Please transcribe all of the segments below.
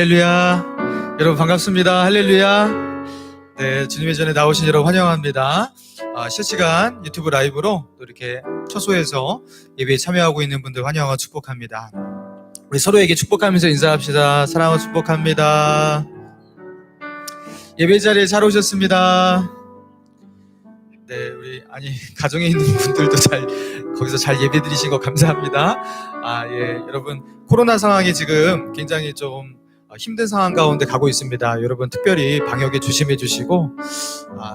할렐루야. 여러분 반갑습니다. 할렐루야. 네, 주님의 전에 나오신 여러분 환영합니다. 실시간 유튜브 라이브로 또 이렇게 처소에서 예배에 참여하고 있는 분들 환영하고 축복합니다. 우리 서로에게 축복하면서 인사합시다. 사랑하고 축복합니다. 예배 자리에 잘 오셨습니다. 네, 우리 가정에 있는 분들도 거기서 잘 예배 드리신 거 감사합니다. 여러분 코로나 상황이 지금 굉장히 좀 힘든 상황 가운데 가고 있습니다. 여러분 특별히 방역에 조심해 주시고,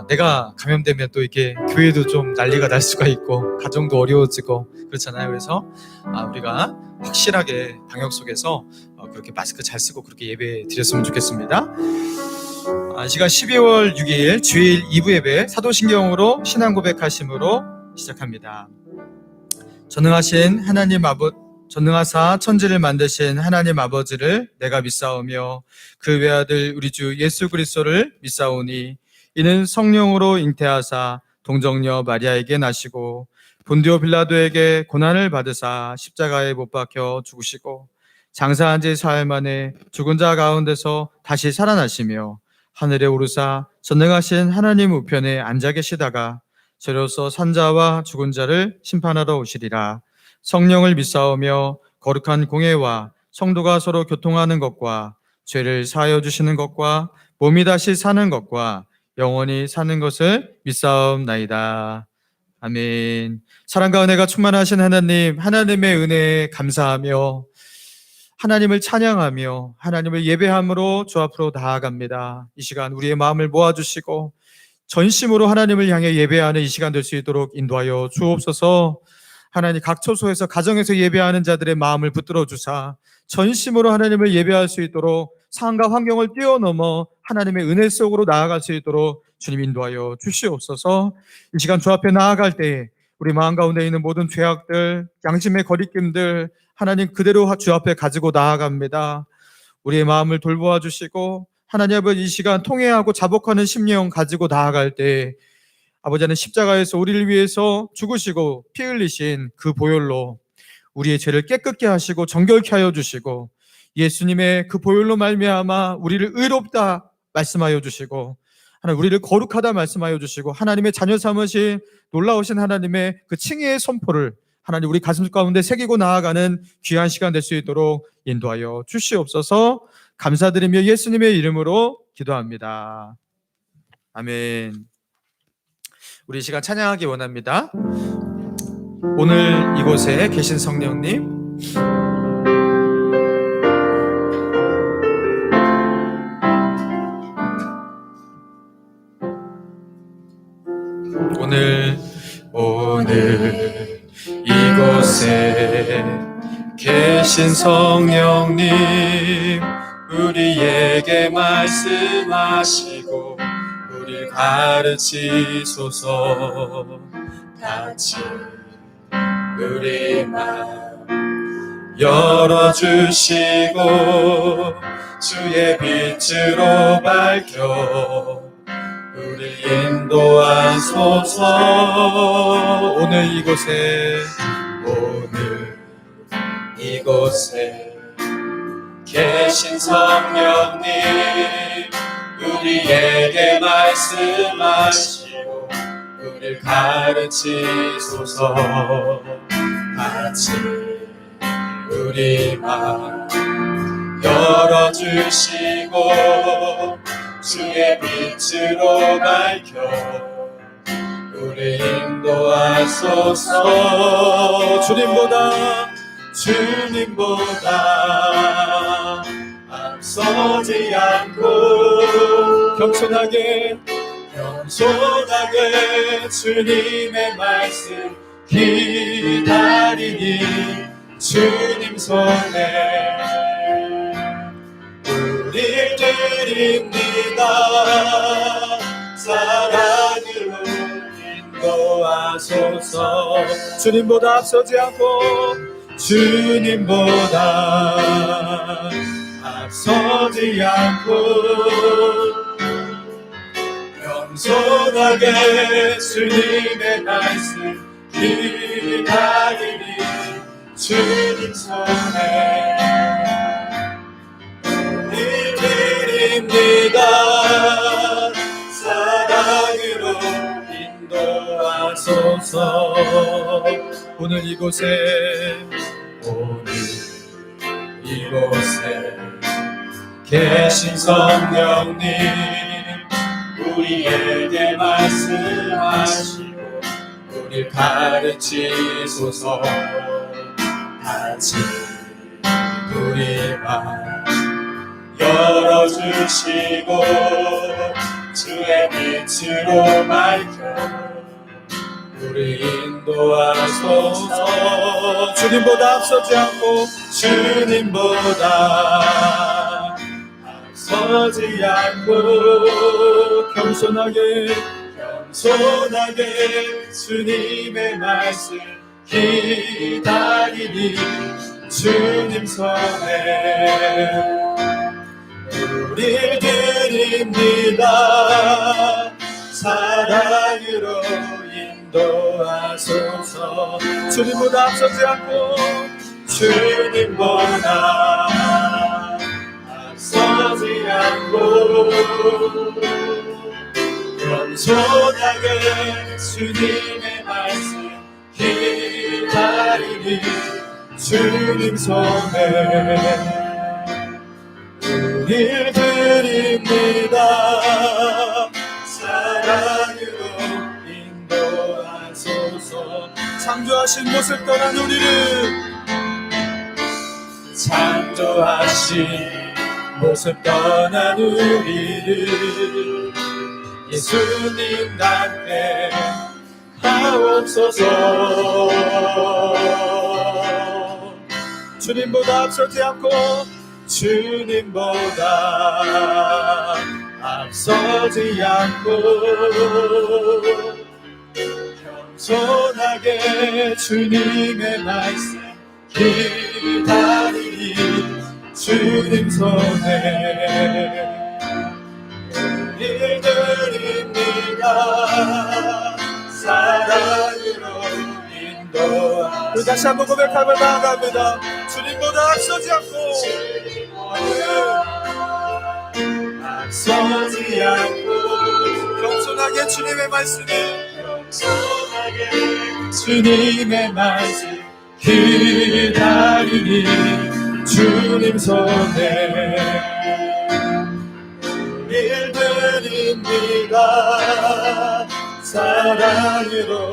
내가 감염되면 또 이렇게 교회도 좀 난리가 날 수가 있고 가정도 어려워지고 그렇잖아요. 그래서 우리가 확실하게 방역 속에서 그렇게 마스크 잘 쓰고 그렇게 예배 드렸으면 좋겠습니다. 시간 12월 6일 주일 2부 예배 사도신경으로 신앙 고백하심으로 시작합니다. 전능하사 천지를 만드신 하나님 아버지를 내가 믿사오며 그 외아들 우리 주 예수 그리스도를 믿사오니 이는 성령으로 잉태하사 동정녀 마리아에게 나시고 본디오 빌라도에게 고난을 받으사 십자가에 못 박혀 죽으시고 장사한 지 사흘 만에 죽은 자 가운데서 다시 살아나시며 하늘에 오르사 전능하신 하나님 우편에 앉아 계시다가 저로서 산자와 죽은 자를 심판하러 오시리라. 성령을 믿사오며 거룩한 공회와 성도가 서로 교통하는 것과 죄를 사하여 주시는 것과 몸이 다시 사는 것과 영원히 사는 것을 믿사옵나이다. 아멘. 사랑과 은혜가 충만하신 하나님, 하나님의 은혜에 감사하며 하나님을 찬양하며 하나님을 예배함으로 주 앞으로 나아갑니다. 이 시간 우리의 마음을 모아주시고 전심으로 하나님을 향해 예배하는 이 시간 될 수 있도록 인도하여 주옵소서. 하나님 각 처소에서 가정에서 예배하는 자들의 마음을 붙들어 주사 전심으로 하나님을 예배할 수 있도록 상황과 환경을 뛰어넘어 하나님의 은혜 속으로 나아갈 수 있도록 주님 인도하여 주시옵소서. 이 시간 주 앞에 나아갈 때 우리 마음 가운데 있는 모든 죄악들, 양심의 거리낌들 하나님 그대로 주 앞에 가지고 나아갑니다. 우리의 마음을 돌보아 주시고 하나님 아버지 이 시간 통회하고 자복하는 심령 가지고 나아갈 때 아버지는 십자가에서 우리를 위해서 죽으시고 피 흘리신 그 보혈로 우리의 죄를 깨끗게 하시고 정결케 하여 주시고 예수님의 그 보혈로 말미암아 우리를 의롭다 말씀하여 주시고 하나님 우리를 거룩하다 말씀하여 주시고 하나님의 자녀 삼으신 놀라우신 하나님의 그 칭의의 선포를 하나님 우리 가슴 가운데 새기고 나아가는 귀한 시간 될 수 있도록 인도하여 주시옵소서. 감사드리며 예수님의 이름으로 기도합니다. 아멘. 우리 이 시간 찬양하기 원합니다. 오늘 이곳에 계신 성령님, 오늘 이곳에 계신 성령님 우리에게 말씀하시고 우리를 가르치소서. 같이 우리 마음 열어주시고 주의 빛으로 밝혀 우리 인도하소서. 오늘 이곳에 계신 성령님 우리에게 말씀하시고 우리를 가르치소서. 같이 우리 마음 열어주시고 주의 빛으로 밝혀 우리 인도하소서. 주님보다 앞서지 않고 겸손하게 주님의 말씀 기다리니 주님 손에 우리 드립니다. 사랑으로 인도하소서. 주님보다 앞서지 않고 겸손하게 주님의 말씀 기다리니 주님 손에 우리 인도하소서. 오늘 이곳에 계신 성령님, 우리에게 말씀하시고 우리를 가르치소서. 같이 우리 맘 열어주시고 주의 빛으로 밝혀 우리 인도하소서. 주님보다 앞서지 않고 주님보다 앞서지 않고 겸손하게 주님의 말씀 기다리니 주님 손에 우리 드립니다. 사랑으로 인도하소서. 주님보다 앞서지 않고 주님보다 앞서지 않고 겸손하게 주님의 말씀 기다리니 주님 손에 우릴 드립니다. 사랑으로 인도하소서. 창조하신 모습 떠난 우리를 예수님 닮게 하옵소서. 주님보다 앞서지 않고 주님보다 앞서지 않고 겸손하게 주님의 말씀 기다리니 주님 손에 우릴 드립니다. 사랑으로 인도하소서. 우리 다시 한번 고백하며 나아갑니다. 주님보다 앞서지 않고 앞서지 않고 겸손하게 주님의 말씀 기다리니 주님 손에 우릴 드립니다. 사랑으로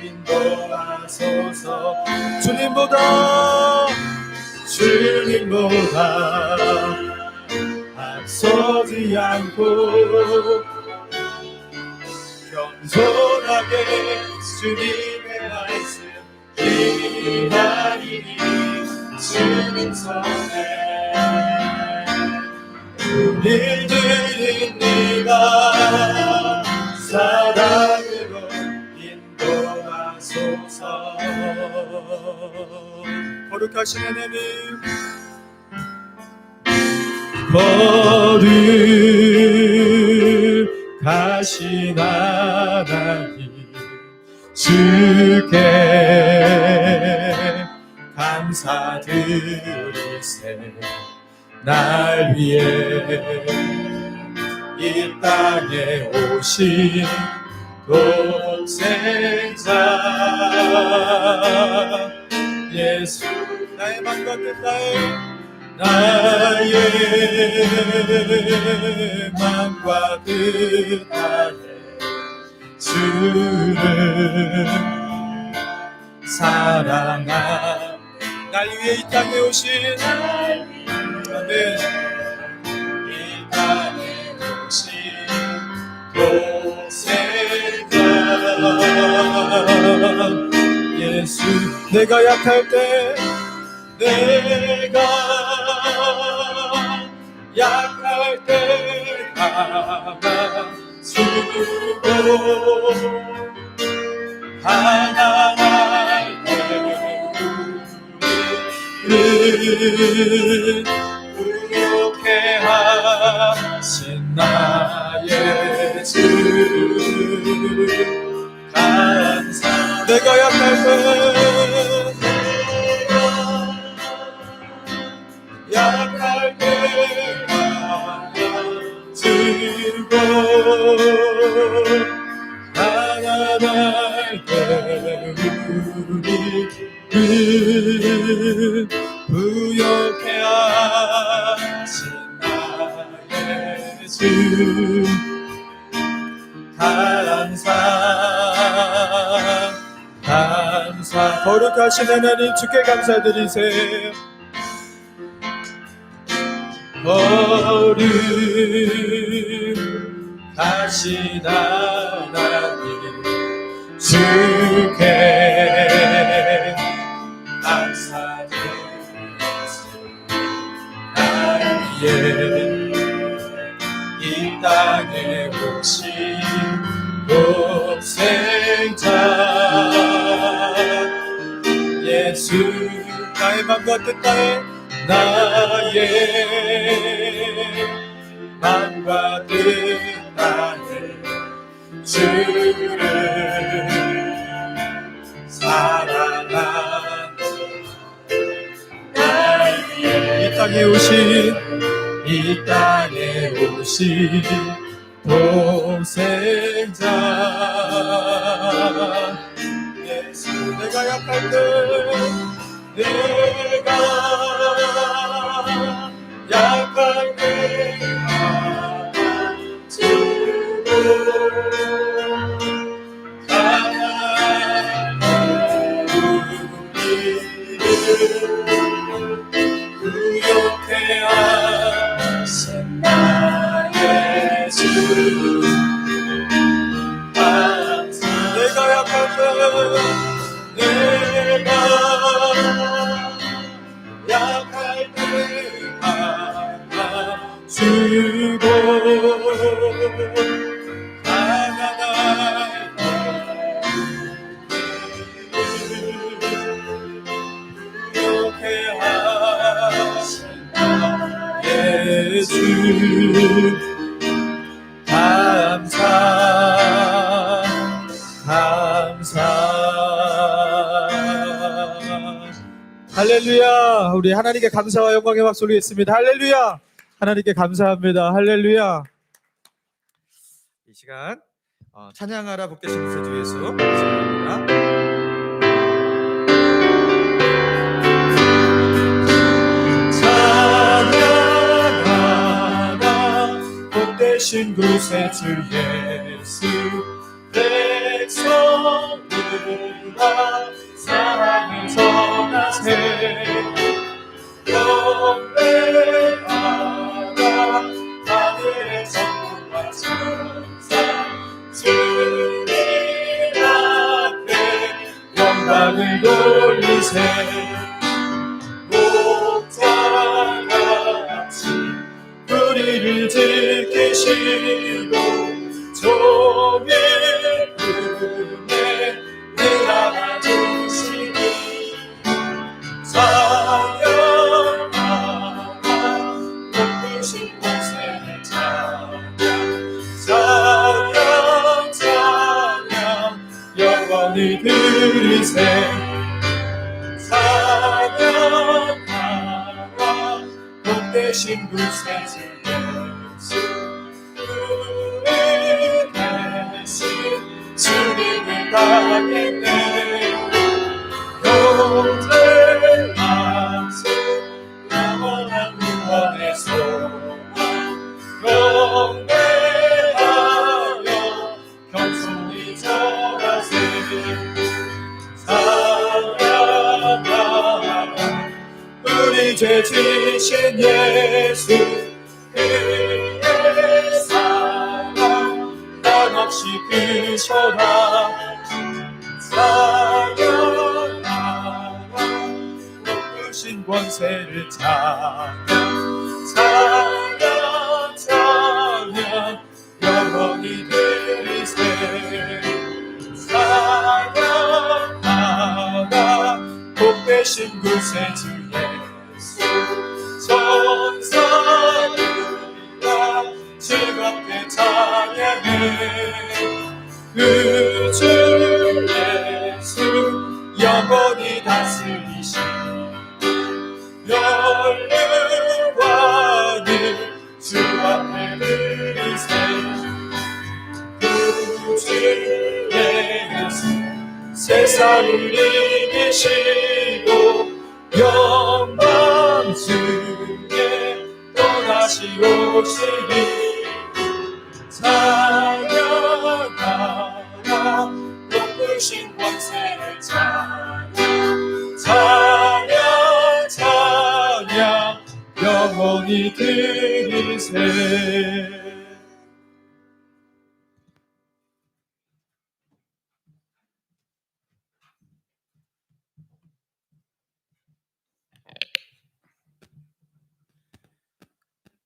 인도하소서. 주님보다 앞서지 않고 겸손하게 주님의 말씀 기다리니 주님 손에 우릴 드립니다. 사랑으로 인도하소서. 거룩하신 하나님, 거룩하신 하나님, 주께 감사드리세. 날 위해 이 땅에 오신 독생자 예수, 나의 맘과 뜻하에 주를 사랑한 날 위해 이 땅에 오신 아멘. 이 땅에 오신 독생자 예수, 내가 약할 때 감아주고 하나할 때 우리를 부욕해 하신 나의 주 감사. 내가 약할 때 감아주고 하나만 우리를 부욕해 하신 나의 주 감사 거룩하신 하나님 주께 감사드리세요. 거룩하신 하나님 주께 감사드리세요. 이 땅에 오신 독생자 예수 나의 맘과 뜻 다해 나의 맘과 뜻 다해 주를 사랑하는 이 땅에 오신 독생자 예수 내가 약할 때 주고 구욕해 하신 나의 주 내가 약할 때 주고 가난할 구욕해 하신 나의 주 감사 할렐루야. 우리 하나님께 감사와 영광의 박수 올리겠습니다. 할렐루야. 하나님께 감사합니다. 할렐루야. 이 시간 찬양하라 복되신 구세주 예수 시작합니다. 찬양하라 복되신 구세주 예수 백성들아 사랑을 전하세 경배하라 하늘의 천국과 천사 주님 앞에 영광을 돌리세 목자같이 우리를 지키시고 종일 품에 늘 안아주시니 찬양하라 높으신 곳에 찬양 영원히 들으세 찬양하라 높으신 곳에 예수 우리 대신 주님을 따르겠네 영생하세 영원한 구원의 소망 경배하여 겸손히 절하세 사랑하라 우리 죄 지신 예수 그의 사랑 한없이 크셔라 찬양하라 높으신 권세를 찬양 영원히 들으세 찬양하라 복되신 구세주 예수 천사들과 즐겁게 찬양해 그 주 예수 영원히 다스리시 열류관을 주 앞에 드리세 그 주 예수 세상을 이기시고 영광중에 또다시 오시리 찬양하라 높으신 권세를 찬양 찬양 찬양 영원히 드리세.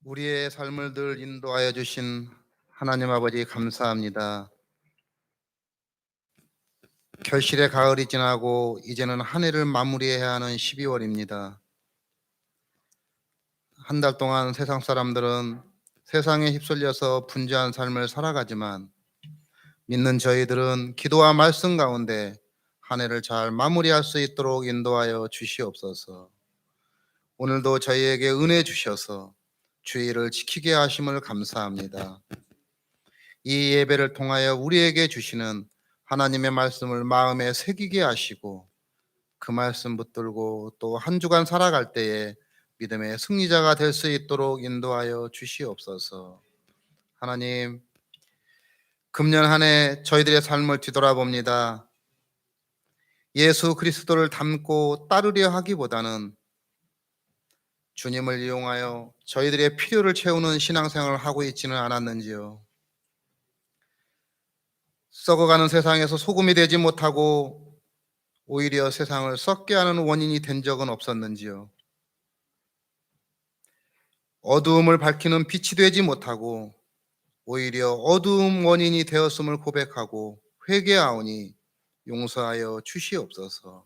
우리의 삶을 늘 인도하여 주신 하나님 아버지 감사합니다. 결실의 가을이 지나고 이제는 한 해를 마무리해야 하는 12월입니다. 한 달 동안 세상 사람들은 세상에 휩쓸려서 분주한 삶을 살아가지만 믿는 저희들은 기도와 말씀 가운데 한 해를 잘 마무리할 수 있도록 인도하여 주시옵소서. 오늘도 저희에게 은혜 주셔서 주의를 지키게 하심을 감사합니다. 이 예배를 통하여 우리에게 주시는 하나님의 말씀을 마음에 새기게 하시고 그 말씀 붙들고 또 한 주간 살아갈 때에 믿음의 승리자가 될 수 있도록 인도하여 주시옵소서. 하나님, 금년 한 해 저희들의 삶을 뒤돌아봅니다. 예수 그리스도를 닮고 따르려 하기보다는 주님을 이용하여 저희들의 필요를 채우는 신앙생활을 하고 있지는 않았는지요. 썩어가는 세상에서 소금이 되지 못하고 오히려 세상을 썩게 하는 원인이 된 적은 없었는지요. 어두움을 밝히는 빛이 되지 못하고 오히려 어두움 원인이 되었음을 고백하고 회개하오니 용서하여 주시옵소서.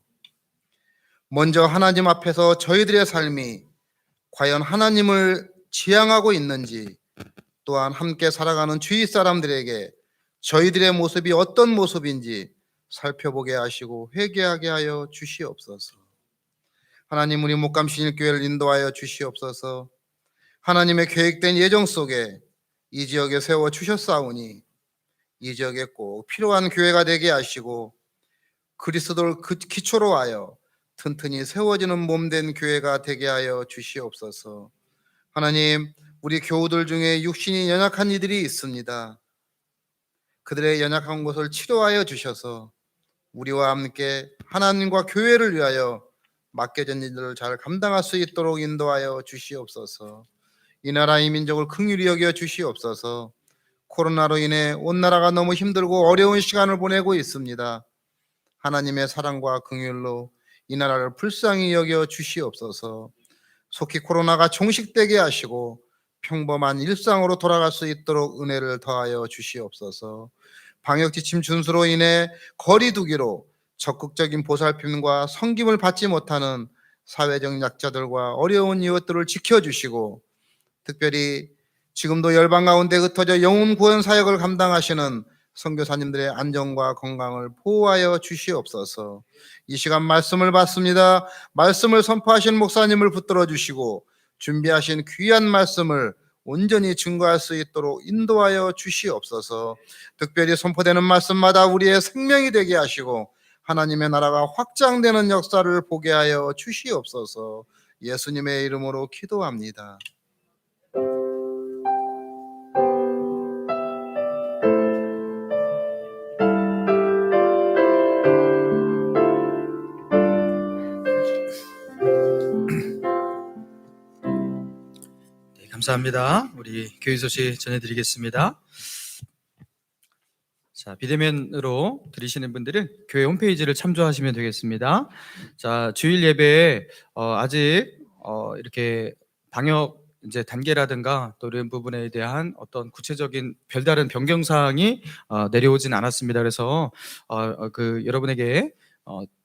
먼저 하나님 앞에서 저희들의 삶이 과연 하나님을 지향하고 있는지, 또한 함께 살아가는 주위 사람들에게 저희들의 모습이 어떤 모습인지 살펴보게 하시고 회개하게 하여 주시옵소서. 하나님, 우리 목감신일교회를 인도하여 주시옵소서. 하나님의 계획된 예정 속에 이 지역에 세워 주셨사오니 이 지역에 꼭 필요한 교회가 되게 하시고 그리스도를 그 기초로 하여 튼튼히 세워지는 몸된 교회가 되게 하여 주시옵소서. 하나님, 우리 교우들 중에 육신이 연약한 이들이 있습니다. 그들의 연약한 곳을 치료하여 주셔서 우리와 함께 하나님과 교회를 위하여 맡겨진 일들을 잘 감당할 수 있도록 인도하여 주시옵소서. 이 나라 이 민족을 긍휼히 여겨 주시옵소서. 코로나로 인해 온 나라가 너무 힘들고 어려운 시간을 보내고 있습니다. 하나님의 사랑과 긍휼로 이 나라를 불쌍히 여겨 주시옵소서. 속히 코로나가 종식되게 하시고 평범한 일상으로 돌아갈 수 있도록 은혜를 더하여 주시옵소서. 방역 지침 준수로 인해 거리 두기로 적극적인 보살핌과 섬김을 받지 못하는 사회적 약자들과 어려운 이웃들을 지켜주시고 특별히 지금도 열방 가운데 흩어져 영혼 구원 사역을 감당하시는 선교사님들의 안전과 건강을 보호하여 주시옵소서. 이 시간 말씀을 받습니다. 말씀을 선포하신 목사님을 붙들어 주시고 준비하신 귀한 말씀을 온전히 증거할 수 있도록 인도하여 주시옵소서. 특별히 선포되는 말씀마다 우리의 생명이 되게 하시고 하나님의 나라가 확장되는 역사를 보게 하여 주시옵소서. 예수님의 이름으로 기도합니다. 감사합니다. 우리 교회 소식 전해드리겠습니다. 자, 비대면으로 들으시는 분들은 교회 홈페이지를 참조하시면 되겠습니다. 자, 주일 예배에 아직 이렇게 방역 이제 단계라든가 또 이런 부분에 대한 어떤 구체적인 별다른 변경 사항이 내려오진 않았습니다. 그래서 여러분에게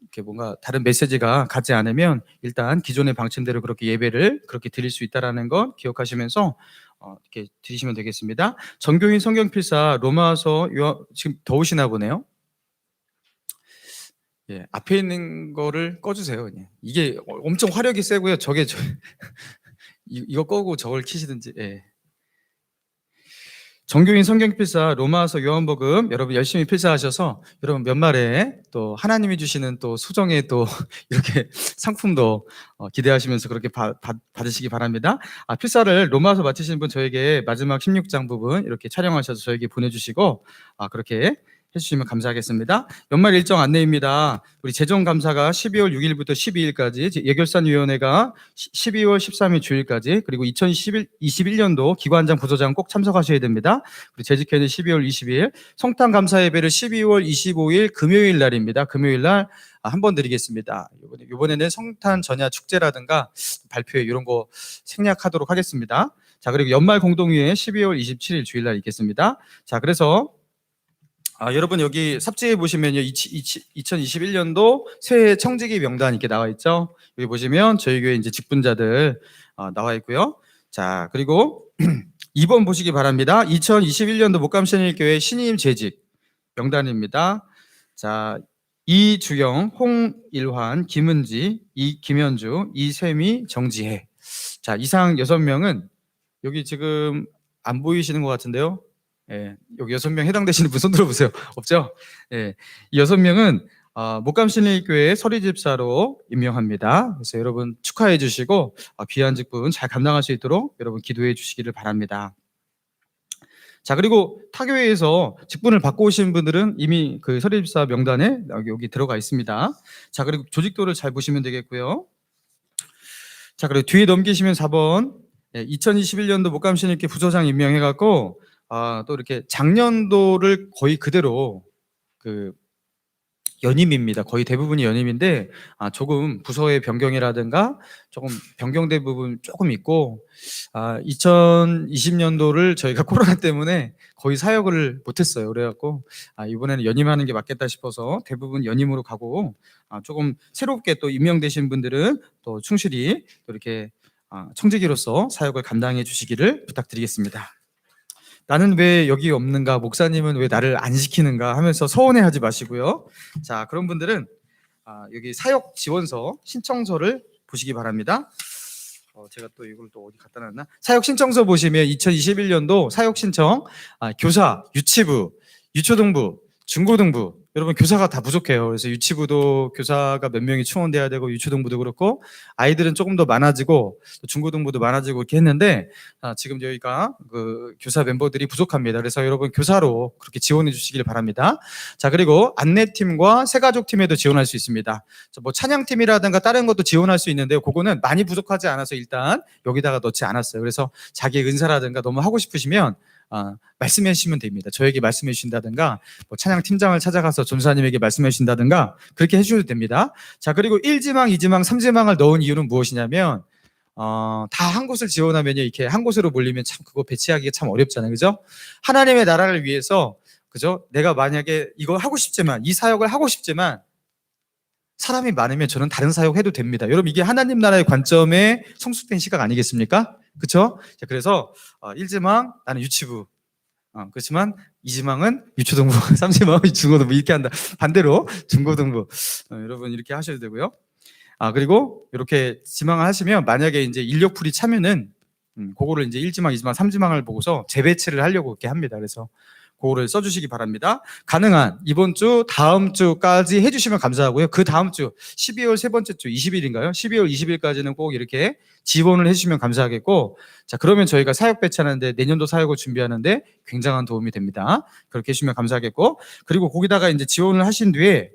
이렇게 뭔가 다른 메시지가 가지 않으면 일단 기존의 방침대로 그렇게 예배를 그렇게 드릴 수 있다라는 것 기억하시면서 이렇게 드리시면 되겠습니다. 정교인 성경필사 로마서 지금 더우시나 보네요. 예, 앞에 있는 거를 꺼주세요. 그냥. 이게 엄청 화력이 세고요. 이거 끄고 저걸 켜시든지. 예. 정교인 성경 필사 로마서 요한복음 여러분 열심히 필사하셔서 여러분 연말에 또 하나님이 주시는 또 수정의 또 이렇게 상품도 기대하시면서 그렇게 받으시기 바랍니다. 필사를 로마서 마치신 분 저에게 마지막 16장 부분 이렇게 촬영하셔서 저에게 보내주시고 그렇게 해주시면 감사하겠습니다. 연말 일정 안내입니다. 우리 재정감사가 12월 6일부터 12일까지, 예결산위원회가 12월 13일 주일까지, 그리고 2021년도 기관장, 부서장 꼭 참석하셔야 됩니다. 그리고 재직회는 12월 20일, 성탄감사 예배를 12월 25일 금요일 날입니다. 금요일 날 한 번 드리겠습니다. 이번에는 성탄 전야 축제라든가 발표회 이런 거 생략하도록 하겠습니다. 자, 그리고 연말 공동회의 12월 27일 주일 날 있겠습니다. 자, 그래서 여러분 여기 삽지에 보시면요 2021년도 새해 청지기 명단 이렇게 나와 있죠. 여기 보시면 저희 교회 이제 직분자들 나와 있고요. 자, 그리고 2번 보시기 바랍니다. 2021년도 목감신일교회 신임 재직 명단입니다. 자, 이주영, 홍일환, 김은지, 김현주, 이세미, 정지혜. 자, 이상 6명은 여기 지금 안 보이시는 것 같은데요. 예, 여기 6명 해당되시는 분 손 들어보세요. 없죠? 예, 이 6명은 목감신일교회 서리집사로 임명합니다. 그래서 여러분 축하해 주시고 귀한 직분 잘 감당할 수 있도록 여러분 기도해 주시기를 바랍니다. 자, 그리고 타교회에서 직분을 받고 오신 분들은 이미 그 서리집사 명단에 여기 들어가 있습니다. 자, 그리고 조직도를 잘 보시면 되겠고요. 자, 그리고 뒤에 넘기시면 4번 2021년도 목감신일교회 부서장 임명해갖고 또 이렇게 작년도를 거의 그대로 그 연임입니다. 거의 대부분이 연임인데 조금 부서의 변경이라든가 조금 변경된 부분 조금 있고 2020년도를 저희가 코로나 때문에 거의 사역을 못했어요. 그래갖고 이번에는 연임하는 게 맞겠다 싶어서 대부분 연임으로 가고 조금 새롭게 또 임명되신 분들은 또 충실히 또 이렇게 청지기로서 사역을 감당해 주시기를 부탁드리겠습니다. 나는 왜 여기 없는가, 목사님은 왜 나를 안 시키는가 하면서 서운해하지 마시고요. 자, 그런 분들은 여기 사역 지원서 신청서를 보시기 바랍니다. 제가 또 이걸 또 어디 갖다 놨나? 사역 신청서 보시면 2021년도 사역 신청 교사, 유치부, 유초등부, 중고등부 여러분 교사가 다 부족해요. 그래서 유치부도 교사가 몇 명이 충원돼야 되고 유초등부도 그렇고 아이들은 조금 더 많아지고 중고등부도 많아지고 이렇게 했는데 지금 저희가 그 교사 멤버들이 부족합니다. 그래서 여러분 교사로 그렇게 지원해 주시길 바랍니다. 자, 그리고 안내팀과 새가족팀에도 지원할 수 있습니다. 뭐 찬양팀이라든가 다른 것도 지원할 수 있는데요. 그거는 많이 부족하지 않아서 일단 여기다가 넣지 않았어요. 그래서 자기 은사라든가 너무 하고 싶으시면 말씀해 주시면 됩니다. 저에게 말씀해 주신다든가 뭐 찬양 팀장을 찾아가서 전사님에게 말씀해 주신다든가 그렇게 해주셔도 됩니다. 자, 그리고 1지망, 2지망, 3지망을 넣은 이유는 무엇이냐면 다 한 곳을 지원하면요 이렇게 한 곳으로 몰리면 참 그거 배치하기가 참 어렵잖아요. 그죠? 하나님의 나라를 위해서 그죠? 내가 만약에 이거 하고 싶지만 이 사역을 하고 싶지만 사람이 많으면 저는 다른 사역 해도 됩니다. 여러분 이게 하나님 나라의 관점에 성숙된 시각 아니겠습니까? 그렇죠? 자, 그래서 1지망 나는 유치부 그렇지만 2지망은 유초등부 3지망은 중고등부 이렇게 한다. 반대로 중고등부 여러분 이렇게 하셔도 되고요. 그리고 이렇게 지망을 하시면 만약에 이제 인력풀이 차면은 그거를 이제 1지망, 2지망, 3지망을 보고서 재배치를 하려고 이렇게 합니다. 그래서 그거를 써주시기 바랍니다. 가능한 이번 주, 다음 주까지 해주시면 감사하고요. 그 다음 주 12월 세 번째 주 20일인가요? 12월 20일까지는 꼭 이렇게 지원을 해주시면 감사하겠고, 자, 그러면 저희가 사역 배치하는데 내년도 사역을 준비하는데 굉장한 도움이 됩니다. 그렇게 해주시면 감사하겠고, 그리고 거기다가 이제 지원을 하신 뒤에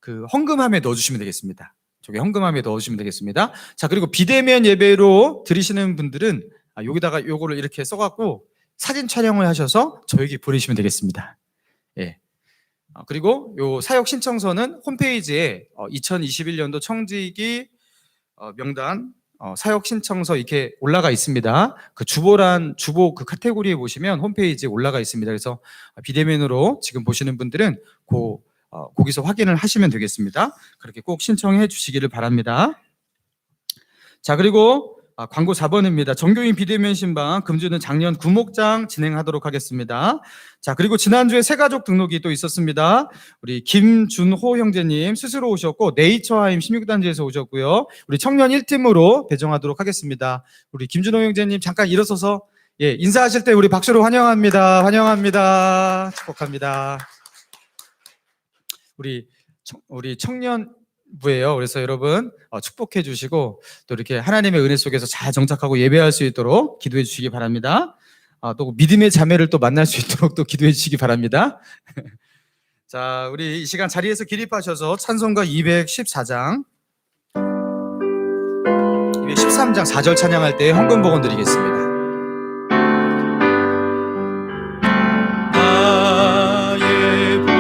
그 헌금함에 넣어주시면 되겠습니다. 저기 헌금함에 넣어주시면 되겠습니다. 자, 그리고 비대면 예배로 드리시는 분들은 여기다가 요거를 이렇게 써갖고 사진 촬영을 하셔서 저에게 보내시면 되겠습니다. 예. 그리고 요 사역 신청서는 홈페이지에 2021년도 청지기 명단 사역 신청서 이렇게 올라가 있습니다. 그 주보란 주보 그 카테고리에 보시면 홈페이지에 올라가 있습니다. 그래서 비대면으로 지금 보시는 분들은 거기서 확인을 하시면 되겠습니다. 그렇게 꼭 신청해 주시기를 바랍니다. 자, 그리고 광고 4번입니다. 정교인 비대면 신방 금주는 작년 구목장 진행하도록 하겠습니다. 자, 그리고 지난주에 새가족 등록이 또 있었습니다. 우리 김준호 형제님 스스로 오셨고 네이처하임 16단지에서 오셨고요. 우리 청년 1팀으로 배정하도록 하겠습니다. 우리 김준호 형제님 잠깐 일어서서 예, 인사하실 때 우리 박수로 환영합니다. 환영합니다. 축복합니다. 우리 청년부예요. 그래서 여러분 축복해 주시고 또 이렇게 하나님의 은혜 속에서 잘 정착하고 예배할 수 있도록 기도해 주시기 바랍니다. 또 믿음의 자매를 또 만날 수 있도록 또 기도해 주시기 바랍니다. 자, 우리 이 시간 자리에서 기립하셔서 찬송가 214장 213장 4절 찬양할 때 헌금 복원 드리겠습니다. 나의 보화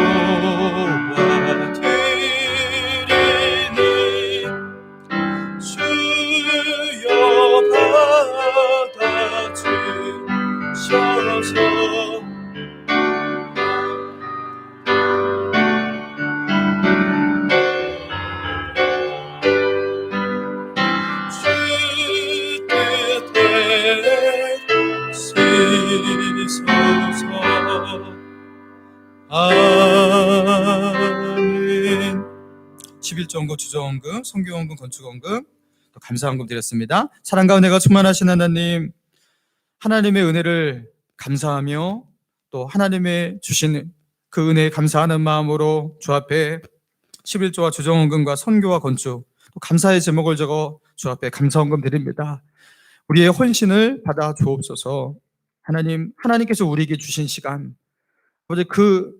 드리니 주여 받아주셔서 아멘. 11조헌금, 주조헌금, 성교헌금, 건축헌금, 또 감사헌금 드렸습니다. 사랑과 은혜가 충만하신 하나님, 하나님의 은혜를 감사하며 또 하나님의 주신 그 은혜에 감사하는 마음으로 주 앞에 11조와 주조헌금과 선교와 건축, 또 감사의 제목을 적어 주 앞에 감사헌금 드립니다. 우리의 헌신을 받아 주옵소서. 하나님께서 우리에게 주신 시간, 아버지 그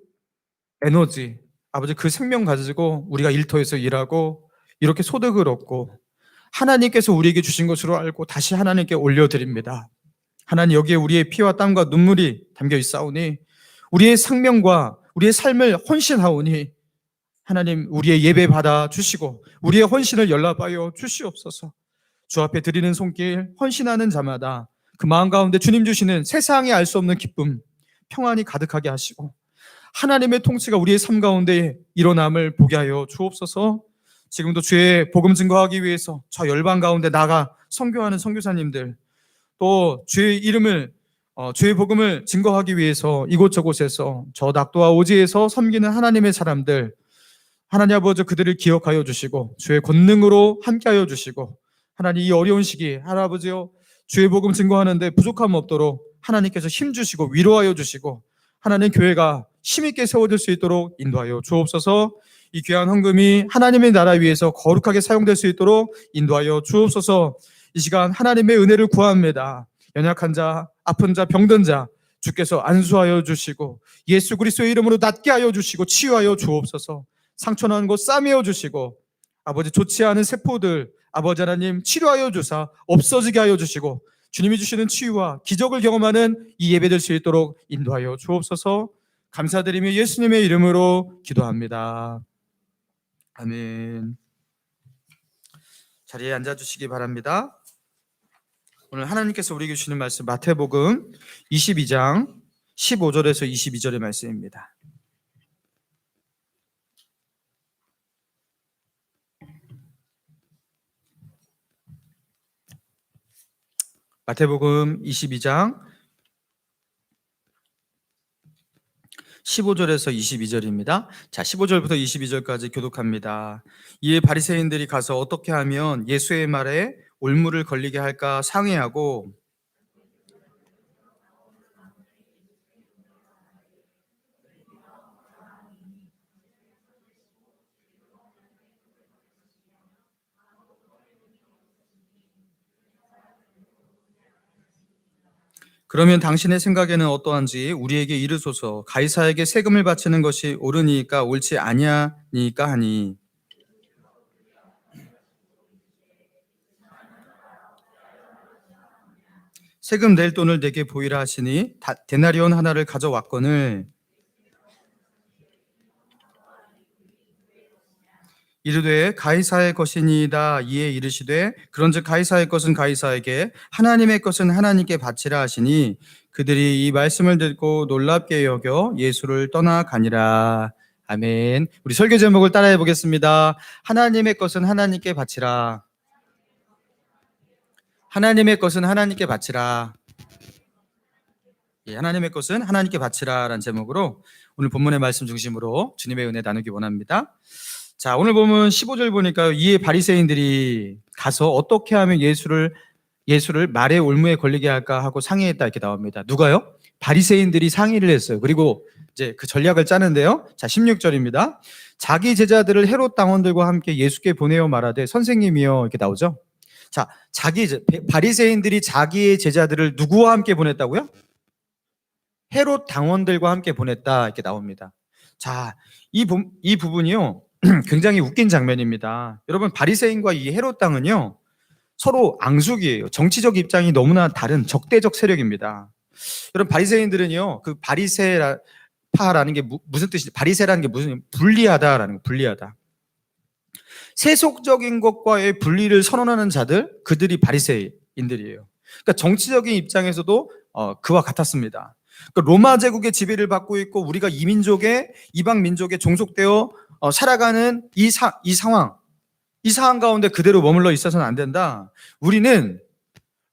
에너지, 아버지 그 생명 가지고 우리가 일터에서 일하고 이렇게 소득을 얻고 하나님께서 우리에게 주신 것으로 알고 다시 하나님께 올려드립니다. 하나님, 여기에 우리의 피와 땀과 눈물이 담겨 있사오니 우리의 생명과 우리의 삶을 헌신하오니 하나님, 우리의 예배 받아 주시고 우리의 헌신을 연락하여 주시옵소서. 주 앞에 드리는 손길, 헌신하는 자마다 그 마음 가운데 주님 주시는 세상에 알 수 없는 기쁨, 평안이 가득하게 하시고 하나님의 통치가 우리의 삶 가운데 일어남을 보게 하여 주옵소서. 지금도 주의 복음 증거하기 위해서 저 열방 가운데 나가 선교하는 선교사님들, 또 주의 이름을 주의 복음을 증거하기 위해서 이곳저곳에서 저 낙도와 오지에서 섬기는 하나님의 사람들, 하나님 아버지 그들을 기억하여 주시고 주의 권능으로 함께하여 주시고, 하나님 이 어려운 시기 할아버지요 주의 복음 증거하는데 부족함 없도록 하나님께서 힘 주시고 위로하여 주시고 하나님 교회가 힘있게 세워질 수 있도록 인도하여 주옵소서. 이 귀한 헌금이 하나님의 나라 위해서 거룩하게 사용될 수 있도록 인도하여 주옵소서. 이 시간 하나님의 은혜를 구합니다. 연약한 자, 아픈 자, 병든 자 주께서 안수하여 주시고 예수 그리스도의 이름으로 낫게 하여 주시고 치유하여 주옵소서. 상처난 곳 싸매어 주시고 아버지 좋지 않은 세포들 아버지 하나님 치료하여 주사 없어지게 하여 주시고 주님이 주시는 치유와 기적을 경험하는 이 예배될 수 있도록 인도하여 주옵소서. 감사드리며 예수님의 이름으로 기도합니다. 아멘. 자리에 앉아주시기 바랍니다. 오늘 하나님께서 우리에게 주시는 말씀 마태복음 22장 15절에서 22절의 말씀입니다. 마태복음 22장 15절에서 22절입니다. 자, 15절부터 22절까지 교독합니다. 이에 바리새인들이 가서 어떻게 하면 예수의 말에 올무를 걸리게 할까 상의하고 그러면 당신의 생각에는 어떠한지 우리에게 이르소서. 가이사에게 세금을 바치는 것이 옳으니까 옳지 아니하니까 하니. 세금 낼 돈을 내게 보이라 하시니 데나리온 하나를 가져왔거늘 이르되 가이사의 것이니이다. 이에 이르시되 그런즉 가이사의 것은 가이사에게 하나님의 것은 하나님께 바치라 하시니 그들이 이 말씀을 듣고 놀랍게 여겨 예수를 떠나가니라. 아멘. 우리 설교 제목을 따라해 보겠습니다. 하나님의 것은 하나님께 바치라. 하나님의 것은 하나님께 바치라. 예, 하나님의 것은 하나님께 바치라라는 제목으로 오늘 본문의 말씀 중심으로 주님의 은혜 나누기 원합니다. 자, 오늘 보면 15절 보니까 이에 바리새인들이 가서 어떻게 하면 예수를 예수를 말의 올무에 걸리게 할까 하고 상의했다 이렇게 나옵니다. 누가요? 바리새인들이 상의를 했어요. 그리고 이제 그 전략을 짜는데요. 자, 16절입니다. 자기 제자들을 헤롯 당원들과 함께 예수께 보내어 말하되 선생님이여 이렇게 나오죠. 자, 바리새인들이 자기의 제자들을 누구와 함께 보냈다고요? 헤롯 당원들과 함께 보냈다 이렇게 나옵니다. 자, 이 부분이요. 굉장히 웃긴 장면입니다. 여러분, 바리새인과 이 헤롯 당은요. 서로 앙숙이에요. 정치적 입장이 너무나 다른 적대적 세력입니다. 여러분, 바리새인들은요. 그 바리새파라는 게 무슨 뜻이지? 바리새라는 게 무슨 분리하다라는 거, 분리하다. 세속적인 것과의 분리를 선언하는 자들, 그들이 바리새인들이에요. 그러니까 정치적인 입장에서도 그와 같았습니다. 그러니까 로마 제국의 지배를 받고 있고 우리가 이방 민족에 종속되어 살아가는 이 상황 가운데 그대로 머물러 있어서는 안 된다. 우리는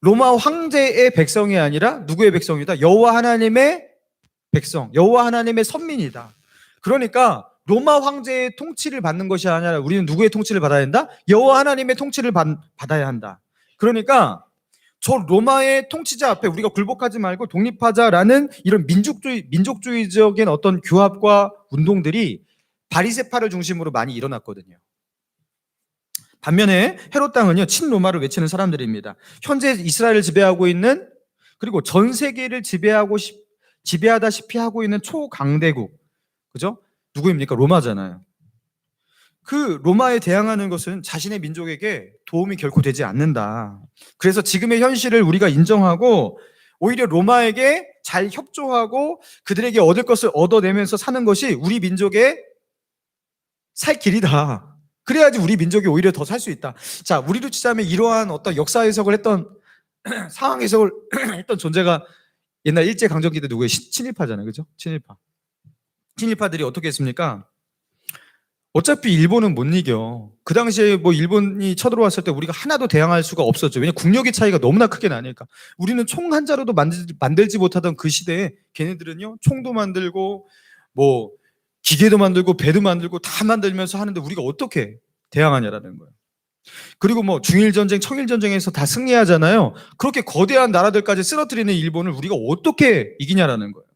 로마 황제의 백성이 아니라 누구의 백성이다? 여호와 하나님의 백성, 여호와 하나님의 선민이다. 그러니까 로마 황제의 통치를 받는 것이 아니라 우리는 누구의 통치를 받아야 한다? 여호와 하나님의 통치를 받아야 한다. 그러니까 저 로마의 통치자 앞에 우리가 굴복하지 말고 독립하자라는 이런 민족주의적인 어떤 규합과 운동들이 바리새파를 중심으로 많이 일어났거든요. 반면에 헤롯 당은요, 친로마를 외치는 사람들입니다. 현재 이스라엘을 지배하고 있는, 그리고 전 세계를 지배하다시피 하고 있는 초강대국, 그죠? 누구입니까? 로마잖아요. 그 로마에 대항하는 것은 자신의 민족에게 도움이 결코 되지 않는다. 그래서 지금의 현실을 우리가 인정하고 오히려 로마에게 잘 협조하고 그들에게 얻을 것을 얻어내면서 사는 것이 우리 민족의 살 길이다. 그래야지 우리 민족이 오히려 더 살 수 있다. 자, 우리로 치자면 이러한 어떤 역사 해석을 했던 상황 해석을 했던 존재가 옛날 일제강점기 때 누구예요? 친일파잖아요. 그죠? 친일파들이 어떻게 했습니까? 어차피 일본은 못 이겨. 그 당시에 뭐 일본이 쳐들어왔을 때 우리가 하나도 대항할 수가 없었죠. 왜냐면 국력의 차이가 너무나 크게 나니까. 우리는 총 한 자루도 만들지 못하던 그 시대에 걔네들은요, 총도 만들고 뭐 기계도 만들고 배도 만들고 다 만들면서 하는데 우리가 어떻게 대항하냐라는 거예요. 그리고 뭐 중일전쟁, 청일전쟁에서 다 승리하잖아요. 그렇게 거대한 나라들까지 쓰러뜨리는 일본을 우리가 어떻게 이기냐라는 거예요.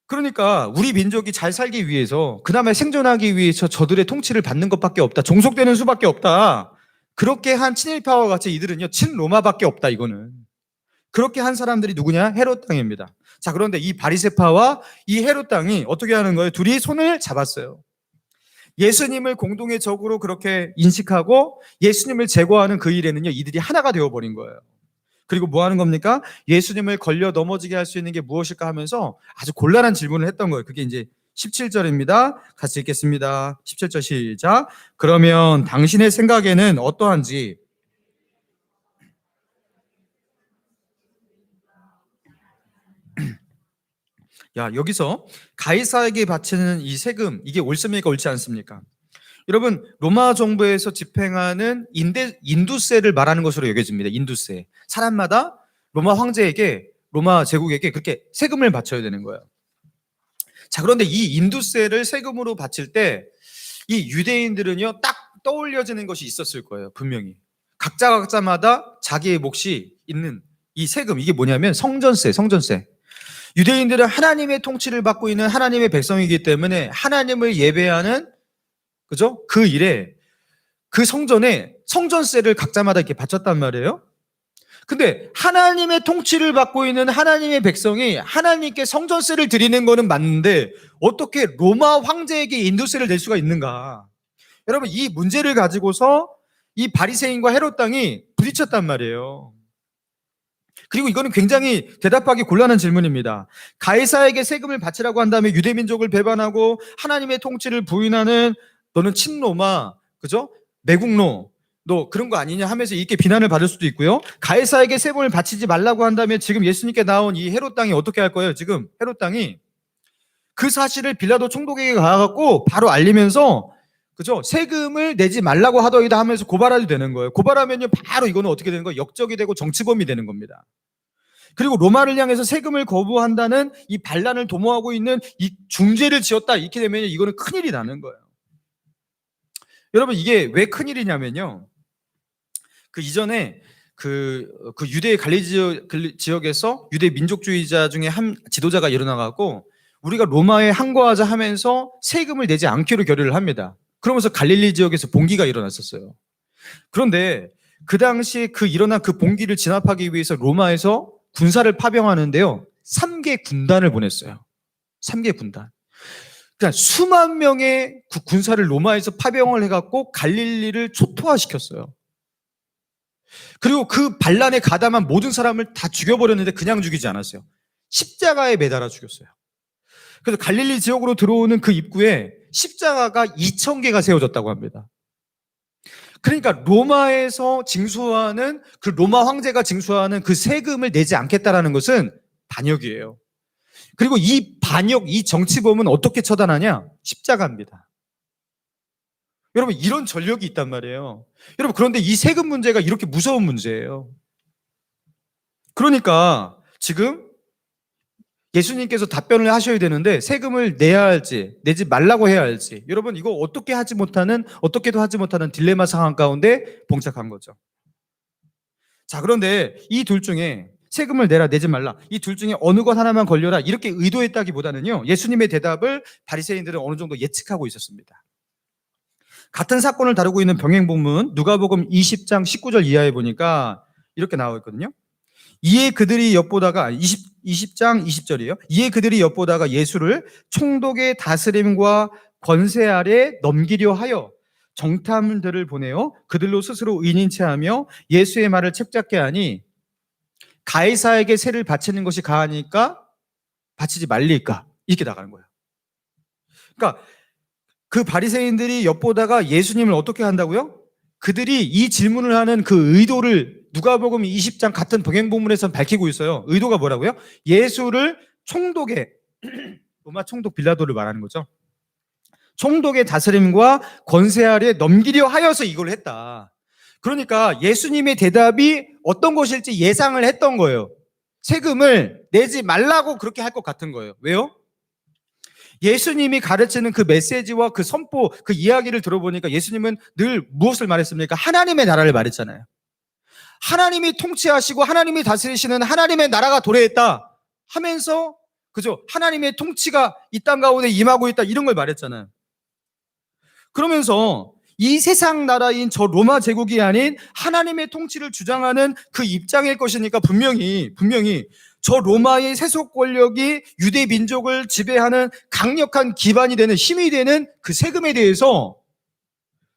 그러니까 우리 민족이 잘 살기 위해서, 그나마 생존하기 위해서 저들의 통치를 받는 것밖에 없다. 종속되는 수밖에 없다. 그렇게 한 친일파와 같이 이들은요, 친로마밖에 없다. 이거는. 그렇게 한 사람들이 누구냐? 헤롯 당입니다. 자, 그런데 이 바리새파와 이 헤롯 당이 어떻게 하는 거예요? 둘이 손을 잡았어요. 예수님을 공동의 적으로 그렇게 인식하고 예수님을 제거하는 그 일에는요, 이들이 하나가 되어버린 거예요. 그리고 뭐 하는 겁니까? 예수님을 걸려 넘어지게 할 수 있는 게 무엇일까 하면서 아주 곤란한 질문을 했던 거예요. 그게 이제 17절입니다. 같이 읽겠습니다. 17절 시작. 그러면 당신의 생각에는 어떠한지. 야, 여기서 가이사에게 바치는 이 세금, 이게 옳습니까? 옳지 않습니까? 여러분, 로마 정부에서 집행하는 인두세를 말하는 것으로 여겨집니다. 인두세. 사람마다 로마 황제에게, 로마 제국에게 그렇게 세금을 바쳐야 되는 거예요. 자, 그런데 이 인두세를 세금으로 바칠 때 이 유대인들은요, 딱 떠올려지는 것이 있었을 거예요. 분명히. 각자마다 자기의 몫이 있는 이 세금, 이게 뭐냐면 성전세. 유대인들은 하나님의 통치를 받고 있는 하나님의 백성이기 때문에 하나님을 예배하는, 그죠? 그 일에, 그 성전에 성전세를 각자마다 이렇게 바쳤단 말이에요. 근데 하나님의 통치를 받고 있는 하나님의 백성이 하나님께 성전세를 드리는 거는 맞는데 어떻게 로마 황제에게 인도세를 낼 수가 있는가? 여러분, 이 문제를 가지고서 이 바리새인과 헤롯 당이 부딪혔단 말이에요. 그리고 이거는 굉장히 대답하기 곤란한 질문입니다. 가이사에게 세금을 바치라고 한 다음에 유대민족을 배반하고 하나님의 통치를 부인하는 너는 친로마, 그죠? 매국노, 너 그런 거 아니냐 하면서 이렇게 비난을 받을 수도 있고요. 가이사에게 세금을 바치지 말라고 한다면 지금 예수님께 나온 이 헤롯 당이 어떻게 할 거예요? 지금 헤롯 당이 그 사실을 빌라도 총독에게 가갖고 바로 알리면서, 그죠? 세금을 내지 말라고 하더이다 하면서 고발해도 되는 거예요. 고발하면요, 바로 이거는 어떻게 되는 거예요? 역적이 되고 정치범이 되는 겁니다. 그리고 로마를 향해서 세금을 거부한다는 이 반란을 도모하고 있는 이 중죄를 지었다, 이렇게 되면 이거는 큰일이 나는 거예요. 여러분, 이게 왜 큰일이냐면요, 그 이전에 그 유대 갈릴리 지역에서 유대 민족주의자 중에 한 지도자가 일어나갖고 우리가 로마에 항거하자 하면서 세금을 내지 않기로 결의를 합니다. 그러면서 갈릴리 지역에서 봉기가 일어났었어요. 그런데 그 당시에 일어난 그 봉기를 진압하기 위해서 로마에서 군사를 파병하는데요. 3개 군단을 보냈어요. 3개 군단. 그러니까 수만 명의 군사를 로마에서 파병을 해갖고 갈릴리를 초토화시켰어요. 그리고 그 반란에 가담한 모든 사람을 다 죽여버렸는데 그냥 죽이지 않았어요. 십자가에 매달아 죽였어요. 그래서 갈릴리 지역으로 들어오는 그 입구에 십자가가 2,000개가 세워졌다고 합니다. 그러니까 로마에서 징수하는 그 로마 황제가 징수하는 그 세금을 내지 않겠다라는 것은 반역이에요. 그리고 이 반역, 이 정치범은 어떻게 처단하냐? 십자가입니다. 여러분, 이런 전력이 있단 말이에요. 여러분, 그런데 이 세금 문제가 이렇게 무서운 문제예요. 그러니까 지금 예수님께서 답변을 하셔야 되는데 세금을 내야 할지 내지 말라고 해야 할지, 여러분, 이거 어떻게도 하지 못하는 딜레마 상황 가운데 봉착한 거죠. 자, 그런데 이 둘 중에 세금을 내라 내지 말라, 이 둘 중에 어느 것 하나만 걸려라 이렇게 의도했다기보다는요, 예수님의 대답을 바리새인들은 어느 정도 예측하고 있었습니다. 같은 사건을 다루고 있는 병행본문 누가복음 20장 19절 이하에 보니까 이렇게 나와 있거든요. 이에 그들이 엿보다가 20장 20절이에요. 이에 그들이 엿보다가 예수를 총독의 다스림과 권세 아래 넘기려 하여 정탐들을 보내어 그들로 스스로 의인체 하며 예수의 말을 책잡게 하니 가이사에게 세를 바치는 것이 가하니까 바치지 말리까, 이렇게 나가는 거예요. 그러니까 그 바리새인들이 엿보다가 예수님을 어떻게 한다고요? 그들이 이 질문을 하는 그 의도를 누가복음 20장 같은 병행본문에서는 밝히고 있어요. 의도가 뭐라고요? 예수를 총독의 로마 총독 빌라도를 말하는 거죠. 총독의 다스림과 권세 아래 넘기려 하여서 이걸 했다. 그러니까 예수님의 대답이 어떤 것일지 예상을 했던 거예요. 세금을 내지 말라고 그렇게 할 것 같은 거예요. 왜요? 예수님이 가르치는 그 메시지와 그 선포, 그 이야기를 들어보니까 예수님은 늘 무엇을 말했습니까? 하나님의 나라를 말했잖아요. 하나님이 통치하시고 하나님이 다스리시는 하나님의 나라가 도래했다 하면서, 그죠? 하나님의 통치가 이 땅 가운데 임하고 있다, 이런 걸 말했잖아요. 그러면서 이 세상 나라인 저 로마 제국이 아닌 하나님의 통치를 주장하는 그 입장일 것이니까 분명히 저 로마의 세속 권력이 유대 민족을 지배하는 강력한 기반이 되는, 힘이 되는 그 세금에 대해서,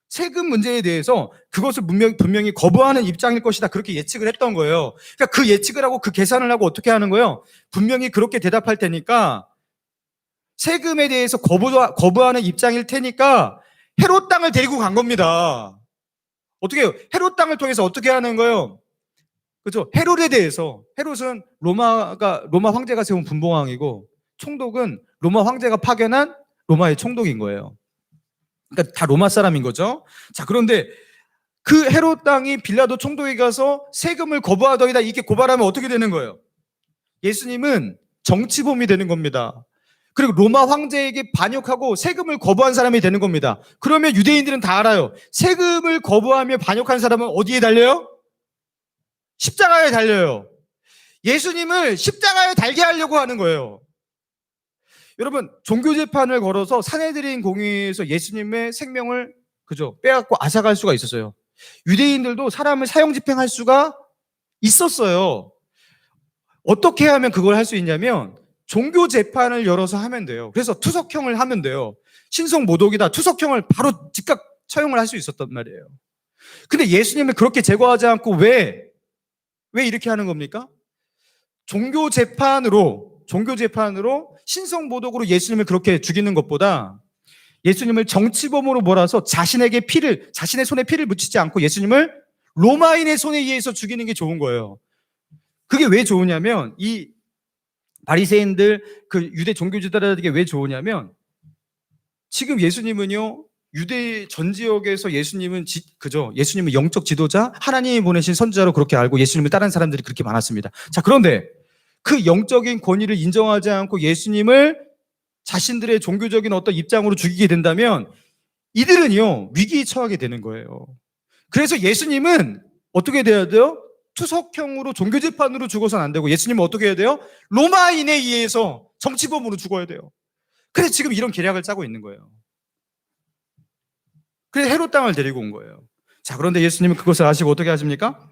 세금 문제에 대해서 그것을 분명히 거부하는 입장일 것이다, 그렇게 예측을 했던 거예요. 그러니까 그 예측을 하고 그 계산을 하고 어떻게 하는 거예요? 분명히 그렇게 대답할 테니까, 세금에 대해서 거부하는 입장일 테니까 헤롯 땅을 데리고 간 겁니다. 어떻게 해요? 헤롯 땅을 통해서 어떻게 하는 거예요? 그렇죠? 헤롯에 대해서, 헤롯은 로마 황제가 세운 분봉왕이고, 총독은 로마 황제가 파견한 로마의 총독인 거예요. 그러니까 다 로마 사람인 거죠. 자, 그런데 그 헤롯 땅이 빌라도 총독에 가서 세금을 거부하더이다 이렇게 고발하면 어떻게 되는 거예요? 예수님은 정치범이 되는 겁니다. 그리고 로마 황제에게 반역하고 세금을 거부한 사람이 되는 겁니다. 그러면 유대인들은 다 알아요. 세금을 거부하며 반역한 사람은 어디에 달려요? 십자가에 달려요. 예수님을 십자가에 달게 하려고 하는 거예요. 여러분, 종교재판을 걸어서 산헤드린 공의에서 예수님의 생명을, 그죠, 빼앗고 앗아갈 수가 있었어요. 유대인들도 사람을 사형집행할 수가 있었어요. 어떻게 하면 그걸 할 수 있냐면 종교재판을 열어서 하면 돼요. 그래서 투석형을 하면 돼요. 신성모독이다, 투석형을 바로 즉각 처형을 할 수 있었단 말이에요. 근데 예수님을 그렇게 제거하지 않고 왜 이렇게 하는 겁니까? 종교재판으로 신성모독으로 예수님을 그렇게 죽이는 것보다 예수님을 정치범으로 몰아서 자신의 손에 피를 묻히지 않고 예수님을 로마인의 손에 의해서 죽이는 게 좋은 거예요. 그게 왜 좋으냐면, 이 바리새인들, 그 유대 종교지도자들에게 왜 좋으냐면, 지금 예수님은요, 유대 전 지역에서 예수님은 영적 지도자, 하나님이 보내신 선지자로 그렇게 알고 예수님을 따르는 사람들이 그렇게 많았습니다. 자, 그런데 그 영적인 권위를 인정하지 않고 예수님을 자신들의 종교적인 어떤 입장으로 죽이게 된다면 이들은요, 위기에 처하게 되는 거예요. 그래서 예수님은 어떻게 돼야 돼요? 투석형으로 종교재판으로 죽어서는 안 되고 예수님은 어떻게 해야 돼요? 로마인에 의해서 정치범으로 죽어야 돼요. 그래서 지금 이런 계략을 짜고 있는 거예요. 그래서 헤롯 땅을 데리고 온 거예요. 자, 그런데 예수님은 그것을 아시고 어떻게 하십니까?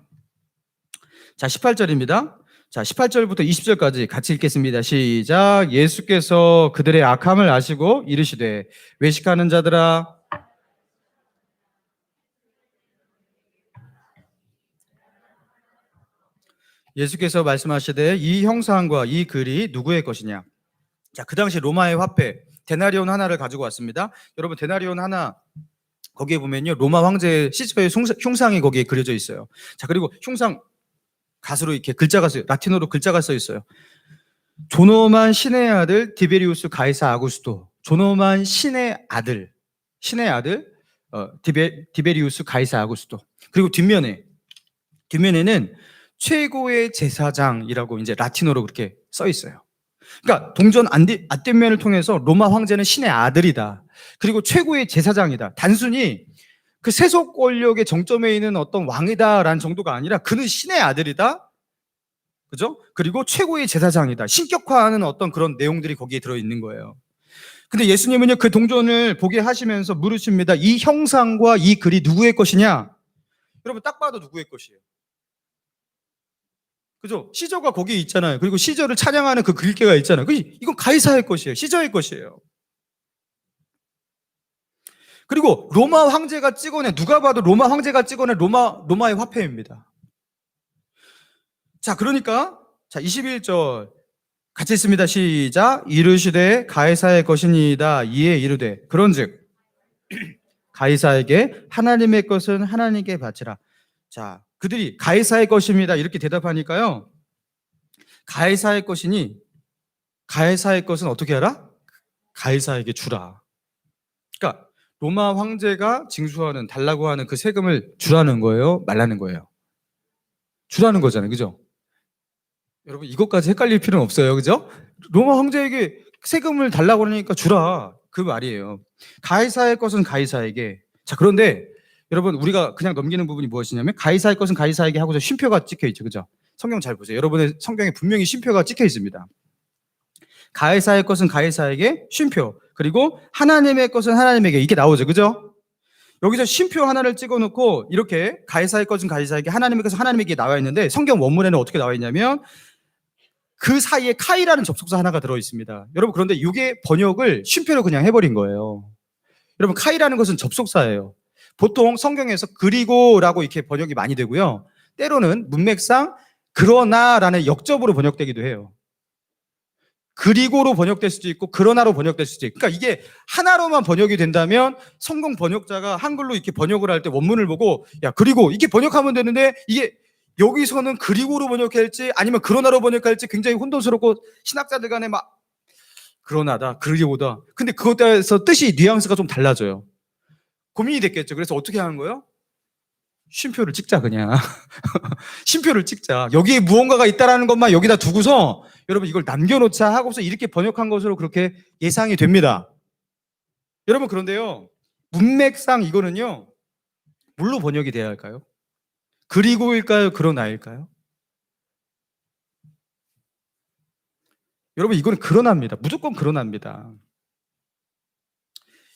자, 18절입니다. 자, 18절부터 20절까지 같이 읽겠습니다. 시작. 예수께서 그들의 악함을 아시고 이르시되 외식하는 자들아, 예수께서 말씀하시되 이 형상과 이 글이 누구의 것이냐? 자, 그 당시 로마의 화폐 데나리온 하나를 가지고 왔습니다. 여러분, 데나리온 하나 거기에 보면요, 로마 황제의 시저의 흉상이 거기에 그려져 있어요. 자, 그리고 흉상 가수로 이렇게 글자가 써요. 라틴어로 글자가 써 있어요. 존엄한 신의 아들 디베리우스 가이사 아구스토. 존엄한 신의 아들 디베리우스 가이사 아구스토. 그리고 뒷면에는 최고의 제사장이라고 이제 라틴어로 그렇게 써 있어요. 그러니까 동전 앞뒷면을 통해서 로마 황제는 신의 아들이다. 그리고 최고의 제사장이다. 단순히 그 세속 권력의 정점에 있는 어떤 왕이다라는 정도가 아니라 그는 신의 아들이다. 그죠? 그리고 최고의 제사장이다. 신격화하는 어떤 그런 내용들이 거기에 들어있는 거예요. 근데 예수님은요, 그 동전을 보게 하시면서 물으십니다. 이 형상과 이 글이 누구의 것이냐? 여러분, 딱 봐도 누구의 것이에요? 그죠? 시저가 거기에 있잖아요. 그리고 시저를 찬양하는 그 글귀가 있잖아요. 이건 가이사의 것이에요. 시저의 것이에요. 그리고 로마 황제가 찍어낸, 누가 봐도 로마 황제가 찍어낸 로마의 화폐입니다. 자, 그러니까, 자, 21절. 같이 있습니다. 시작. 이르시되 가이사의 것이니이다. 이에 이르되. 그런즉, 가이사에게 하나님의 것은 하나님께 바치라. 자, 그들이 가이사의 것입니다. 이렇게 대답하니까요. 가이사의 것이니, 가이사의 것은 어떻게 하라? 가이사에게 주라. 그러니까, 로마 황제가 징수하는, 달라고 하는 그 세금을 주라는 거예요? 말라는 거예요? 주라는 거잖아요. 그죠? 여러분, 이것까지 헷갈릴 필요는 없어요. 그죠? 로마 황제에게 세금을 달라고 하니까 주라. 그 말이에요. 가이사의 것은 가이사에게. 자, 그런데 여러분, 우리가 그냥 넘기는 부분이 무엇이냐면 가이사의 것은 가이사에게 하고서 쉼표가 찍혀 있죠. 그죠? 성경 잘 보세요. 여러분의 성경에 분명히 쉼표가 찍혀 있습니다. 가이사의 것은 가이사에게 쉼표. 그리고 하나님의 것은 하나님에게. 이게 나오죠. 그죠? 여기서 쉼표 하나를 찍어놓고 이렇게 가이사의 것은 가이사에게, 하나님의 것은 하나님에게 나와 있는데 성경 원문에는 어떻게 나와 있냐면 그 사이에 카이라는 접속사 하나가 들어있습니다. 여러분, 그런데 이게 번역을 쉼표로 그냥 해버린 거예요. 여러분, 카이라는 것은 접속사예요. 보통 성경에서 그리고라고 이렇게 번역이 많이 되고요. 때로는 문맥상 그러나라는 역접으로 번역되기도 해요. 그리고로 번역될 수도 있고 그러나로 번역될 수도 있고. 그러니까 이게 하나로만 번역이 된다면 성경 번역자가 한글로 이렇게 번역을 할 때 원문을 보고 야, 그리고 이렇게 번역하면 되는데 이게 여기서는 그리고로 번역할지 아니면 그러나로 번역할지 굉장히 혼돈스럽고 신학자들 간에 막 그러나다, 그리고다. 근데 그것에 따라서 뜻이 뉘앙스가 좀 달라져요. 고민이 됐겠죠. 그래서 어떻게 하는 거예요? 쉼표를 찍자, 그냥. 쉼표를 찍자. 여기에 무언가가 있다라는 것만 여기다 두고서 여러분 이걸 남겨놓자 하고서 이렇게 번역한 것으로 그렇게 예상이 됩니다. 여러분, 그런데요, 문맥상 이거는요, 뭘로 번역이 돼야 할까요? 그리고일까요? 그러나일까요? 여러분, 이거는 그러나입니다. 무조건 그러나입니다.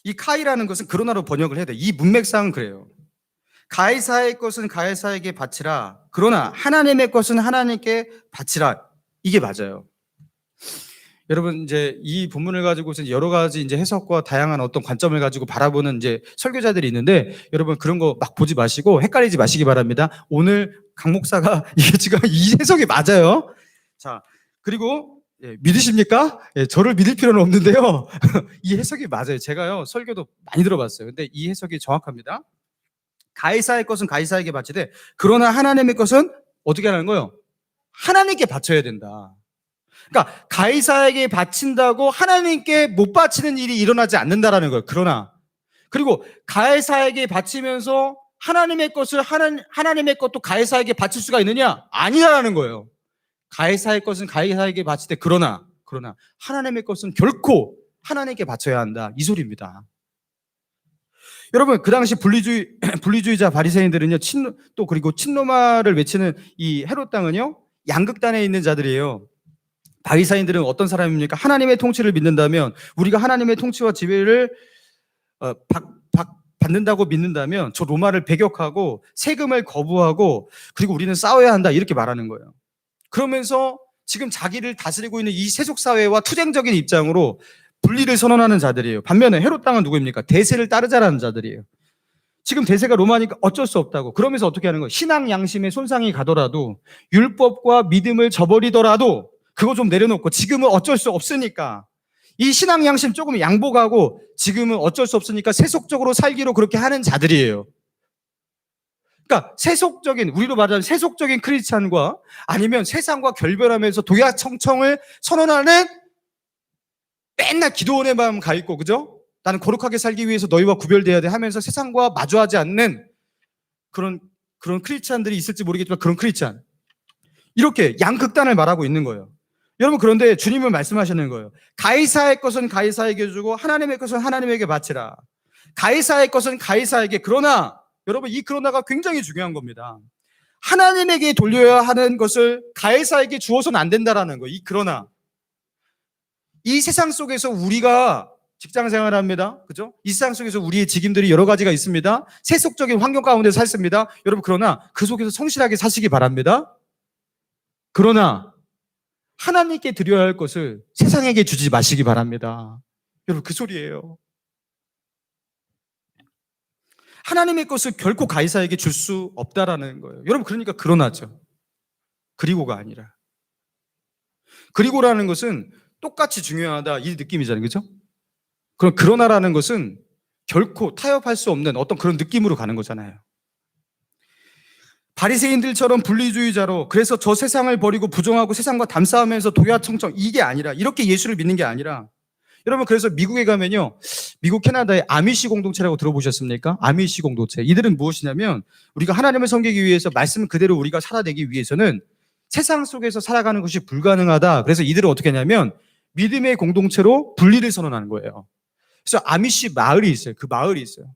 이 카이라는 것은 그러나로 번역을 해야 돼요. 이 문맥상은 그래요. 가이사의 것은 가이사에게 바치라. 그러나 하나님의 것은 하나님께 바치라. 이게 맞아요. 여러분, 이제 이 본문을 가지고 여러 가지 이제 해석과 다양한 어떤 관점을 가지고 바라보는 이제 설교자들이 있는데, 여러분 그런 거 막 보지 마시고 헷갈리지 마시기 바랍니다. 오늘 강 목사가 이게 지금 이 해석이 맞아요. 자, 그리고 믿으십니까? 저를 믿을 필요는 없는데요. 이 해석이 맞아요. 제가요 설교도 많이 들어봤어요. 근데 이 해석이 정확합니다. 가이사의 것은 가이사에게 바치되 그러나 하나님의 것은 어떻게 하는 거예요? 하나님께 바쳐야 된다. 그러니까 가이사에게 바친다고 하나님께 못 바치는 일이 일어나지 않는다라는 거예요. 그러나 그리고 가이사에게 바치면서 하나님의 것을 하나님의 것도 가이사에게 바칠 수가 있느냐? 아니라는 거예요. 가이사의 것은 가이사에게 바치되 그러나 하나님의 것은 결코 하나님께 바쳐야 한다. 이 소리입니다. 여러분, 그 당시 분리주의자 바리새인들은요, 그리고 친로마를 외치는 이 헤롯 당은요, 양극단에 있는 자들이에요. 바리새인들은 어떤 사람입니까? 하나님의 통치를 믿는다면, 우리가 하나님의 통치와 지배를 받는다고 믿는다면 저 로마를 배격하고 세금을 거부하고 그리고 우리는 싸워야 한다, 이렇게 말하는 거예요. 그러면서 지금 자기를 다스리고 있는 이 세속사회와 투쟁적인 입장으로 분리를 선언하는 자들이에요. 반면에 헤롯 당은 누구입니까? 대세를 따르자라는 자들이에요. 지금 대세가 로마니까 어쩔 수 없다고. 그러면서 어떻게 하는 거예요? 신앙 양심에 손상이 가더라도, 율법과 믿음을 저버리더라도 그거 좀 내려놓고, 지금은 어쩔 수 없으니까 이 신앙 양심 조금 양보하고 지금은 어쩔 수 없으니까 세속적으로 살기로 그렇게 하는 자들이에요. 그러니까 세속적인, 우리로 말하자면 세속적인 크리스찬과 아니면 세상과 결별하면서 도야청청을 선언하는, 맨날 기도원에만 가 있고, 그죠? 나는 거룩하게 살기 위해서 너희와 구별돼야 돼 하면서 세상과 마주하지 않는 그런 크리스찬들이 있을지 모르겠지만, 그런 크리스찬, 이렇게 양극단을 말하고 있는 거예요. 여러분, 그런데 주님은 말씀하시는 거예요. 가이사의 것은 가이사에게 주고 하나님의 것은 하나님에게 바치라. 가이사의 것은 가이사에게. 그러나 여러분, 이 그러나가 굉장히 중요한 겁니다. 하나님에게 돌려야 하는 것을 가이사에게 주어서는 안 된다라는 거예요. 이 그러나. 이 세상 속에서 우리가 직장 생활합니다. 그죠? 이 세상 속에서 우리의 직임들이 여러 가지가 있습니다. 세속적인 환경 가운데 살습니다. 여러분, 그러나 그 속에서 성실하게 사시기 바랍니다. 그러나 하나님께 드려야 할 것을 세상에게 주지 마시기 바랍니다. 여러분, 그 소리예요. 하나님의 것을 결코 가이사에게 줄 수 없다라는 거예요. 여러분, 그러니까 그러나죠. 그리고가 아니라. 그리고라는 것은 똑같이 중요하다, 이 느낌이잖아요. 그죠? 그럼 그러나라는 것은 결코 타협할 수 없는 어떤 그런 느낌으로 가는 거잖아요. 바리새인들처럼 분리주의자로, 그래서 저 세상을 버리고 부정하고 세상과 담싸우면서 도야청청, 이게 아니라, 이렇게 예수를 믿는 게 아니라, 여러분, 그래서 미국에 가면요, 미국 캐나다의 아미시 공동체라고 들어보셨습니까? 아미시 공동체. 이들은 무엇이냐면, 우리가 하나님을 섬기기 위해서 말씀 그대로 우리가 살아내기 위해서는 세상 속에서 살아가는 것이 불가능하다. 그래서 이들은 어떻게 하냐면 믿음의 공동체로 분리를 선언하는 거예요. 그래서 아미시 마을이 있어요. 그 마을이 있어요.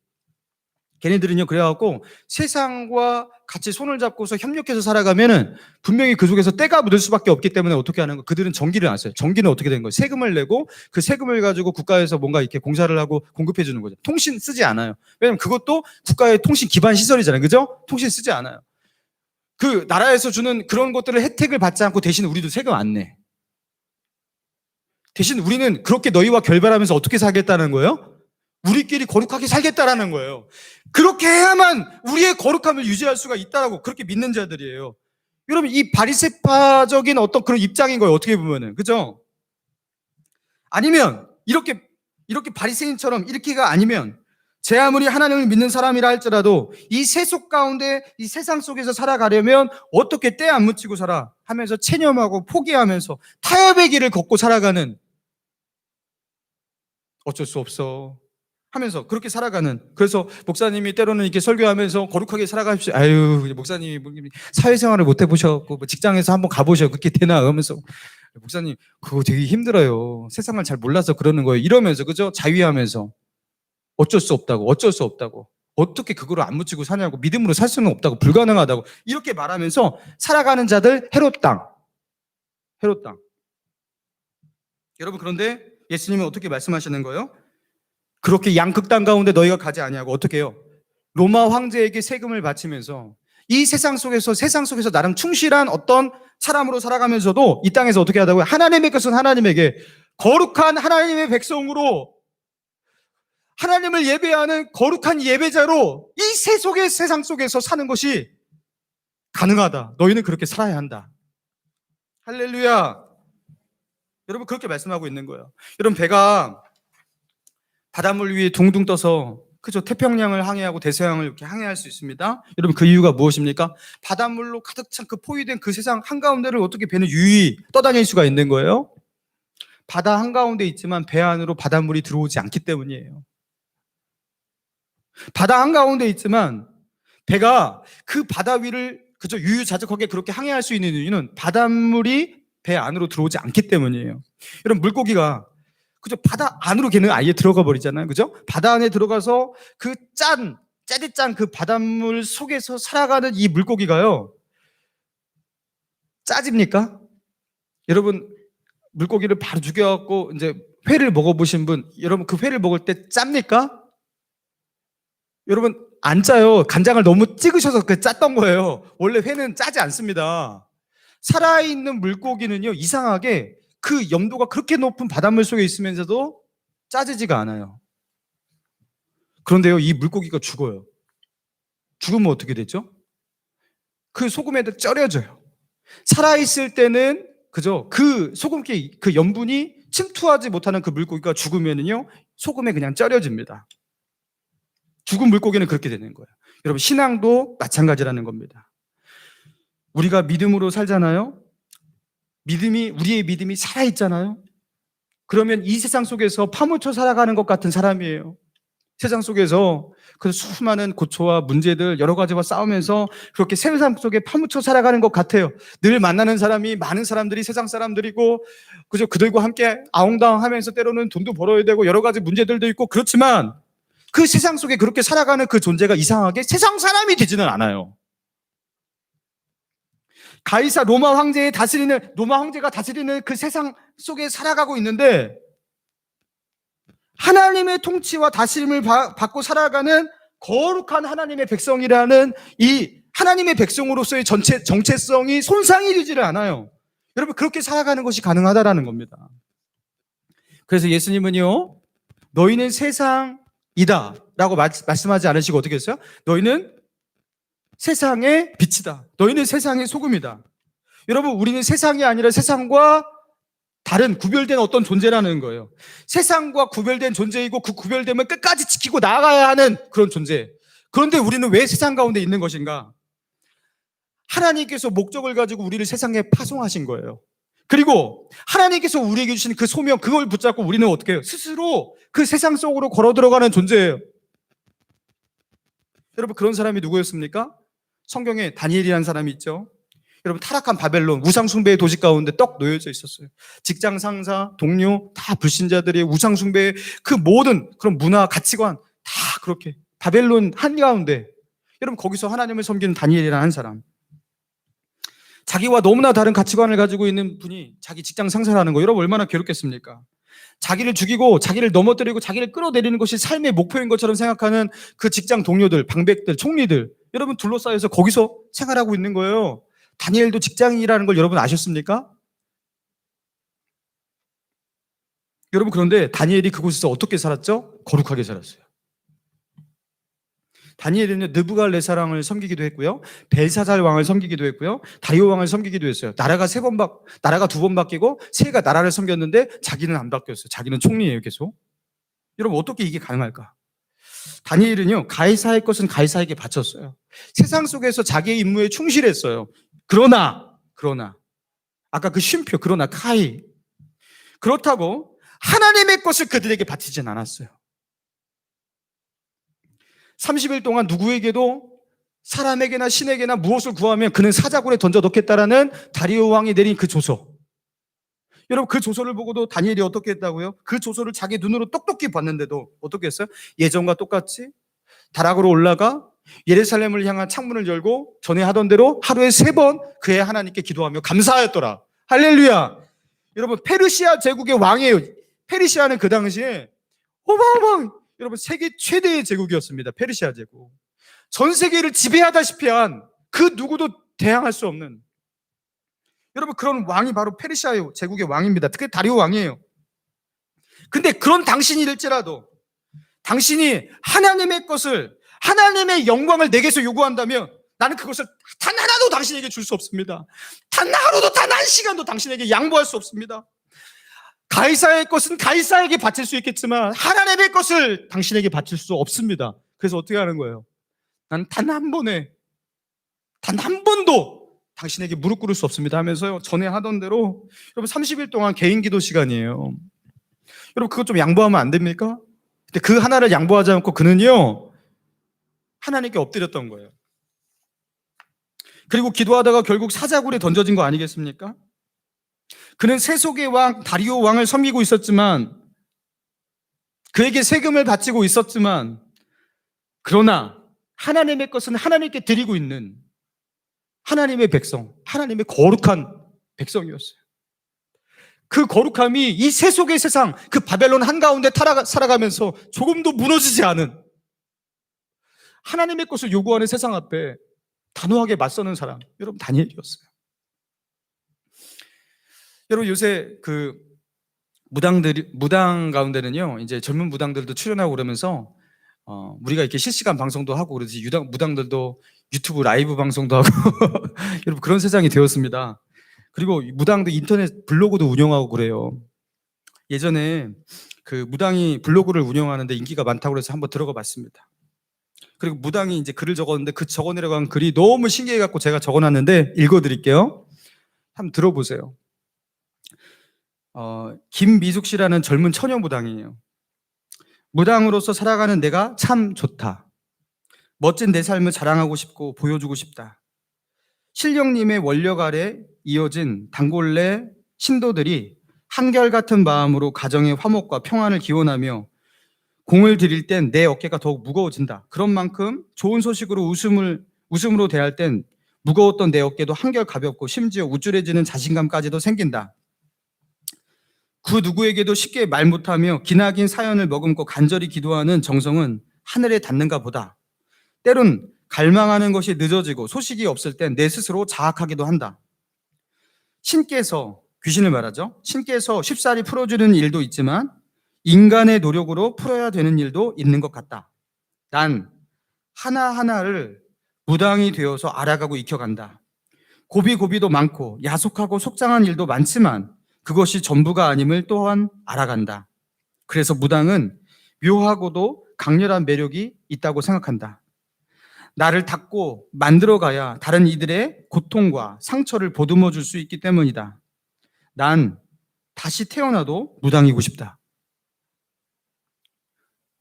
걔네들은요, 그래갖고 세상과 같이 손을 잡고서 협력해서 살아가면은 분명히 그 속에서 때가 묻을 수밖에 없기 때문에 어떻게 하는 거? 그들은 전기를 안 써요. 전기는 어떻게 된 거예요? 세금을 내고 그 세금을 가지고 국가에서 뭔가 이렇게 공사를 하고 공급해 주는 거죠. 통신 쓰지 않아요. 왜냐면 그것도 국가의 통신 기반 시설이잖아요. 그죠? 통신 쓰지 않아요. 그 나라에서 주는 그런 것들을 혜택을 받지 않고 대신 우리도 세금 안 내. 대신 우리는 그렇게 너희와 결별하면서 어떻게 살겠다는 거예요? 우리끼리 거룩하게 살겠다라는 거예요. 그렇게 해야만 우리의 거룩함을 유지할 수가 있다라고 그렇게 믿는 자들이에요. 여러분, 이 바리새파적인 어떤 그런 입장인 거예요. 어떻게 보면은. 그죠? 아니면 이렇게 바리새인처럼 이렇게가 아니면, 제 아무리 하나님을 믿는 사람이라 할지라도 이 세속 가운데 이 세상 속에서 살아가려면 어떻게 때 안 묻히고 살아 하면서 체념하고 포기하면서 타협의 길을 걷고 살아가는, 어쩔 수 없어 하면서 그렇게 살아가는. 그래서 목사님이 때로는 이렇게 설교하면서 거룩하게 살아가십시오. 아유, 목사님이 사회생활을 못 해보셔갖고 뭐 직장에서 한번 가보셔. 그렇게 되나? 하면서 목사님, 그거 되게 힘들어요. 세상을 잘 몰라서 그러는 거예요. 이러면서, 그죠? 자위하면서 어쩔 수 없다고. 어떻게 그거를 안 묻히고 사냐고. 믿음으로 살 수는 없다고. 불가능하다고. 이렇게 말하면서 살아가는 자들, 헤롯 당. 여러분, 그런데 예수님은 어떻게 말씀하시는 거예요? 그렇게 양극단 가운데 너희가 가지 아니하고 어떻게 해요? 로마 황제에게 세금을 바치면서 이 세상 속에서 나름 충실한 어떤 사람으로 살아가면서도 이 땅에서 어떻게 하다고요? 하나님의 것은 하나님에게, 거룩한 하나님의 백성으로, 하나님을 예배하는 거룩한 예배자로 이 세상 속에서 사는 것이 가능하다. 너희는 그렇게 살아야 한다. 할렐루야. 여러분, 그렇게 말씀하고 있는 거예요. 여러분, 배가 바닷물 위에 둥둥 떠서, 그죠? 태평양을 항해하고 대서양을 이렇게 항해할 수 있습니다. 여러분, 그 이유가 무엇입니까? 바닷물로 가득 찬 그 포위된 그 세상 한가운데를 어떻게 배는 유유히 떠다닐 수가 있는 거예요? 바다 한가운데 있지만 배 안으로 바닷물이 들어오지 않기 때문이에요. 바다 한가운데 있지만 배가 그 바다 위를, 그죠? 유유자적하게 그렇게 항해할 수 있는 이유는 바닷물이 배 안으로 들어오지 않기 때문이에요. 여러분, 물고기가 그죠? 바다 안으로 걔는 아예 들어가 버리잖아요. 그죠? 바다 안에 들어가서 그 짜릿짠 그 바닷물 속에서 살아가는 이 물고기가요. 짜집니까? 여러분, 물고기를 바로 죽여갖고 이제 회를 먹어보신 분, 여러분 그 회를 먹을 때 짭니까? 여러분, 안 짜요. 간장을 너무 찍으셔서 그 짰던 거예요. 원래 회는 짜지 않습니다. 살아있는 물고기는요, 이상하게 그 염도가 그렇게 높은 바닷물 속에 있으면서도 짜지지가 않아요. 그런데요, 이 물고기가 죽어요. 죽으면 어떻게 되죠? 그 소금에다 절여져요. 살아있을 때는, 그죠? 그 소금기, 그 염분이 침투하지 못하는 그 물고기가 죽으면은요, 소금에 그냥 절여집니다. 죽은 물고기는 그렇게 되는 거예요. 여러분, 신앙도 마찬가지라는 겁니다. 우리가 믿음으로 살잖아요. 우리의 믿음이 살아있잖아요. 그러면 이 세상 속에서 파묻혀 살아가는 것 같은 사람이에요. 세상 속에서 그 수많은 고초와 문제들 여러 가지와 싸우면서 그렇게 세상 속에 파묻혀 살아가는 것 같아요. 늘 만나는 사람이 많은 사람들이 세상 사람들이고, 그죠? 그들과 함께 아웅다웅하면서 때로는 돈도 벌어야 되고 여러 가지 문제들도 있고, 그렇지만 그 세상 속에 그렇게 살아가는 그 존재가 이상하게 세상 사람이 되지는 않아요. 가이사 로마 황제가 다스리는 그 세상 속에 살아가고 있는데, 하나님의 통치와 다스림을 받고 살아가는 거룩한 하나님의 백성이라는 이 하나님의 백성으로서의 정체성이 손상이 되지를 않아요. 여러분, 그렇게 살아가는 것이 가능하다라는 겁니다. 그래서 예수님은요, 너희는 세상이다 라고 말씀하지 않으시고 어떻게 했어요? 너희는 세상의 빛이다. 너희는 세상의 소금이다. 여러분, 우리는 세상이 아니라 세상과 다른 구별된 어떤 존재라는 거예요. 세상과 구별된 존재이고, 그 구별됨을 끝까지 지키고 나아가야 하는 그런 존재. 그런데 우리는 왜 세상 가운데 있는 것인가? 하나님께서 목적을 가지고 우리를 세상에 파송하신 거예요. 그리고 하나님께서 우리에게 주신 그 소명, 그걸 붙잡고 우리는 어떻게 해요? 스스로 그 세상 속으로 걸어 들어가는 존재예요. 여러분, 그런 사람이 누구였습니까? 성경에 다니엘이라는 사람이 있죠. 여러분, 타락한 바벨론 우상숭배의 도시 가운데 떡 놓여져 있었어요. 직장 상사, 동료 다 불신자들이 우상숭배의 그 모든 그런 문화, 가치관 다 그렇게 바벨론 한가운데, 여러분, 거기서 하나님을 섬기는 다니엘이라는 한 사람, 자기와 너무나 다른 가치관을 가지고 있는 분이 자기 직장 상사라는 거, 여러분 얼마나 괴롭겠습니까? 자기를 죽이고 자기를 넘어뜨리고 자기를 끌어내리는 것이 삶의 목표인 것처럼 생각하는 그 직장 동료들, 방백들, 총리들, 여러분 둘러싸여서 거기서 생활하고 있는 거예요. 다니엘도 직장인이라는 걸 여러분 아셨습니까? 여러분, 그런데 다니엘이 그곳에서 어떻게 살았죠? 거룩하게 살았어요. 다니엘은 느부갈네살왕을 섬기기도 했고요, 벨사살 왕을 섬기기도 했고요, 다리오 왕을 섬기기도 했어요. 나라가 두 번 바뀌고 세가 나라를 섬겼는데 자기는 안 바뀌었어요. 자기는 총리예요, 계속. 여러분, 어떻게 이게 가능할까? 다니엘은요, 가이사의 것은 가이사에게 바쳤어요. 세상 속에서 자기의 임무에 충실했어요. 그러나 아까 그 쉼표, 그러나 카이, 그렇다고 하나님의 것을 그들에게 바치진 않았어요. 30일 동안 누구에게도, 사람에게나 신에게나 무엇을 구하면 그는 사자굴에 던져 넣겠다라는 다리오 왕이 내린 그 조서. 여러분, 그 조서를 보고도 다니엘이 어떻게 했다고요? 그 조서를 자기 눈으로 똑똑히 봤는데도 어떻게 했어요? 예전과 똑같이 다락으로 올라가 예루살렘을 향한 창문을 열고 전에 하던 대로 하루에 3번 그의 하나님께 기도하며 감사하였더라. 할렐루야. 여러분, 페르시아 제국의 왕이에요. 페르시아는 그 당시에 어마어마한, 여러분, 세계 최대의 제국이었습니다. 페르시아 제국. 전 세계를 지배하다시피 한 그 누구도 대항할 수 없는, 여러분, 그런 왕이 바로 페르시아 제국의 왕입니다. 특히 다리오 왕이에요. 근데 그런 당신일지라도 당신이 하나님의 것을, 하나님의 영광을 내게서 요구한다면 나는 그것을 단 하나도 당신에게 줄 수 없습니다. 단 하루도, 단 한 시간도 당신에게 양보할 수 없습니다. 가이사의 것은 가이사에게 바칠 수 있겠지만 하나님의 것을 당신에게 바칠 수 없습니다. 그래서 어떻게 하는 거예요? 난 단 한 번도 당신에게 무릎 꿇을 수 없습니다 하면서요, 전에 하던 대로, 여러분, 30일 동안 개인 기도 시간이에요. 여러분, 그거 좀 양보하면 안 됩니까? 근데 그 하나를 양보하지 않고 그는요, 하나님께 엎드렸던 거예요. 그리고 기도하다가 결국 사자굴에 던져진 거 아니겠습니까? 그는 세속의 왕 다리오 왕을 섬기고 있었지만 그에게 세금을 바치고 있었지만 그러나 하나님의 것은 하나님께 드리고 있는 하나님의 백성, 하나님의 거룩한 백성이었어요. 그 거룩함이 이 세속의 세상, 그 바벨론 한가운데 살아가면서 조금도 무너지지 않은 하나님의 것을 요구하는 세상 앞에 단호하게 맞서는 사람, 여러분 다니엘이었어요. 여러분 요새 그 무당 가운데는요, 이제 젊은 무당들도 출연하고 그러면서 우리가 이렇게 실시간 방송도 하고 그러지 무당들도 유튜브 라이브 방송도 하고 여러분 그런 세상이 되었습니다. 그리고 무당도 인터넷 블로그도 운영하고 그래요. 예전에 그 무당이 블로그를 운영하는데 인기가 많다고 해서 한번 들어가 봤습니다. 그리고 무당이 이제 글을 적었는데 그 적어 내려간 글이 너무 신기해 갖고 제가 적어놨는데 읽어드릴게요. 한번 들어보세요. 김미숙 씨라는 젊은 처녀 무당이에요. 무당으로서 살아가는 내가 참 좋다. 멋진 내 삶을 자랑하고 싶고 보여주고 싶다. 신령님의 원력 아래 이어진 단골내 신도들이 한결같은 마음으로 가정의 화목과 평안을 기원하며 공을 들일 땐 내 어깨가 더욱 무거워진다. 그런 만큼 좋은 소식으로 웃음으로 대할 땐 무거웠던 내 어깨도 한결 가볍고 심지어 우쭐해지는 자신감까지도 생긴다. 그 누구에게도 쉽게 말 못하며 기나긴 사연을 머금고 간절히 기도하는 정성은 하늘에 닿는가 보다. 때론 갈망하는 것이 늦어지고 소식이 없을 땐 내 스스로 자학하기도 한다. 신께서, 귀신을 말하죠. 신께서 쉽사리 풀어주는 일도 있지만 인간의 노력으로 풀어야 되는 일도 있는 것 같다. 난 하나하나를 무당이 되어서 알아가고 익혀간다. 고비고비도 많고 야속하고 속상한 일도 많지만 그것이 전부가 아님을 또한 알아간다. 그래서 무당은 묘하고도 강렬한 매력이 있다고 생각한다. 나를 닦고 만들어가야 다른 이들의 고통과 상처를 보듬어 줄 수 있기 때문이다. 난 다시 태어나도 무당이고 싶다.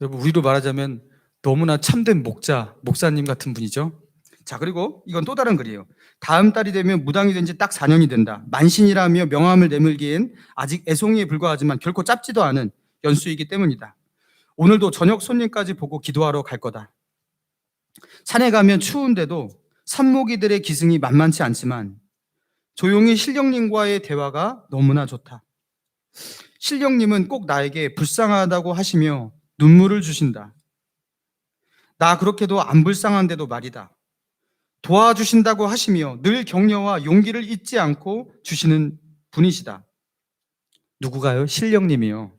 여러분, 우리로 말하자면 너무나 참된 목사님 같은 분이죠. 자, 그리고 이건 또 다른 글이에요. 다음 달이 되면 무당이 된 지 딱 4년이 된다. 만신이라며 명함을 내밀기엔 아직 애송이에 불과하지만 결코 짧지도 않은 연수이기 때문이다. 오늘도 저녁 손님까지 보고 기도하러 갈 거다. 산에 가면 추운데도 산모기들의 기승이 만만치 않지만 조용히 신령님과의 대화가 너무나 좋다. 신령님은 꼭 나에게 불쌍하다고 하시며 눈물을 주신다. 나 그렇게도 안 불쌍한데도 말이다. 도와주신다고 하시며 늘 격려와 용기를 잊지 않고 주시는 분이시다. 누구가요? 신령님이요.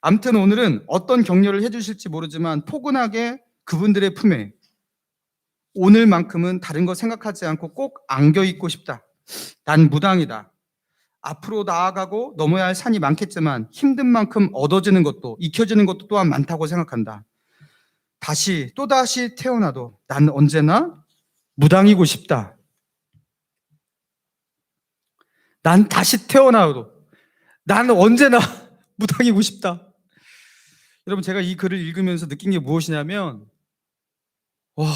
아무튼 오늘은 어떤 격려를 해주실지 모르지만 포근하게 그분들의 품에 오늘만큼은 다른 거 생각하지 않고 꼭 안겨 있고 싶다. 난 무당이다. 앞으로 나아가고 넘어야 할 산이 많겠지만 힘든 만큼 얻어지는 것도 익혀지는 것도 또한 많다고 생각한다. 또다시 태어나도 난 언제나 무당이고 싶다. 난 다시 태어나도 난 언제나 무당이고 싶다. 여러분, 제가 이 글을 읽으면서 느낀 게 무엇이냐면 와,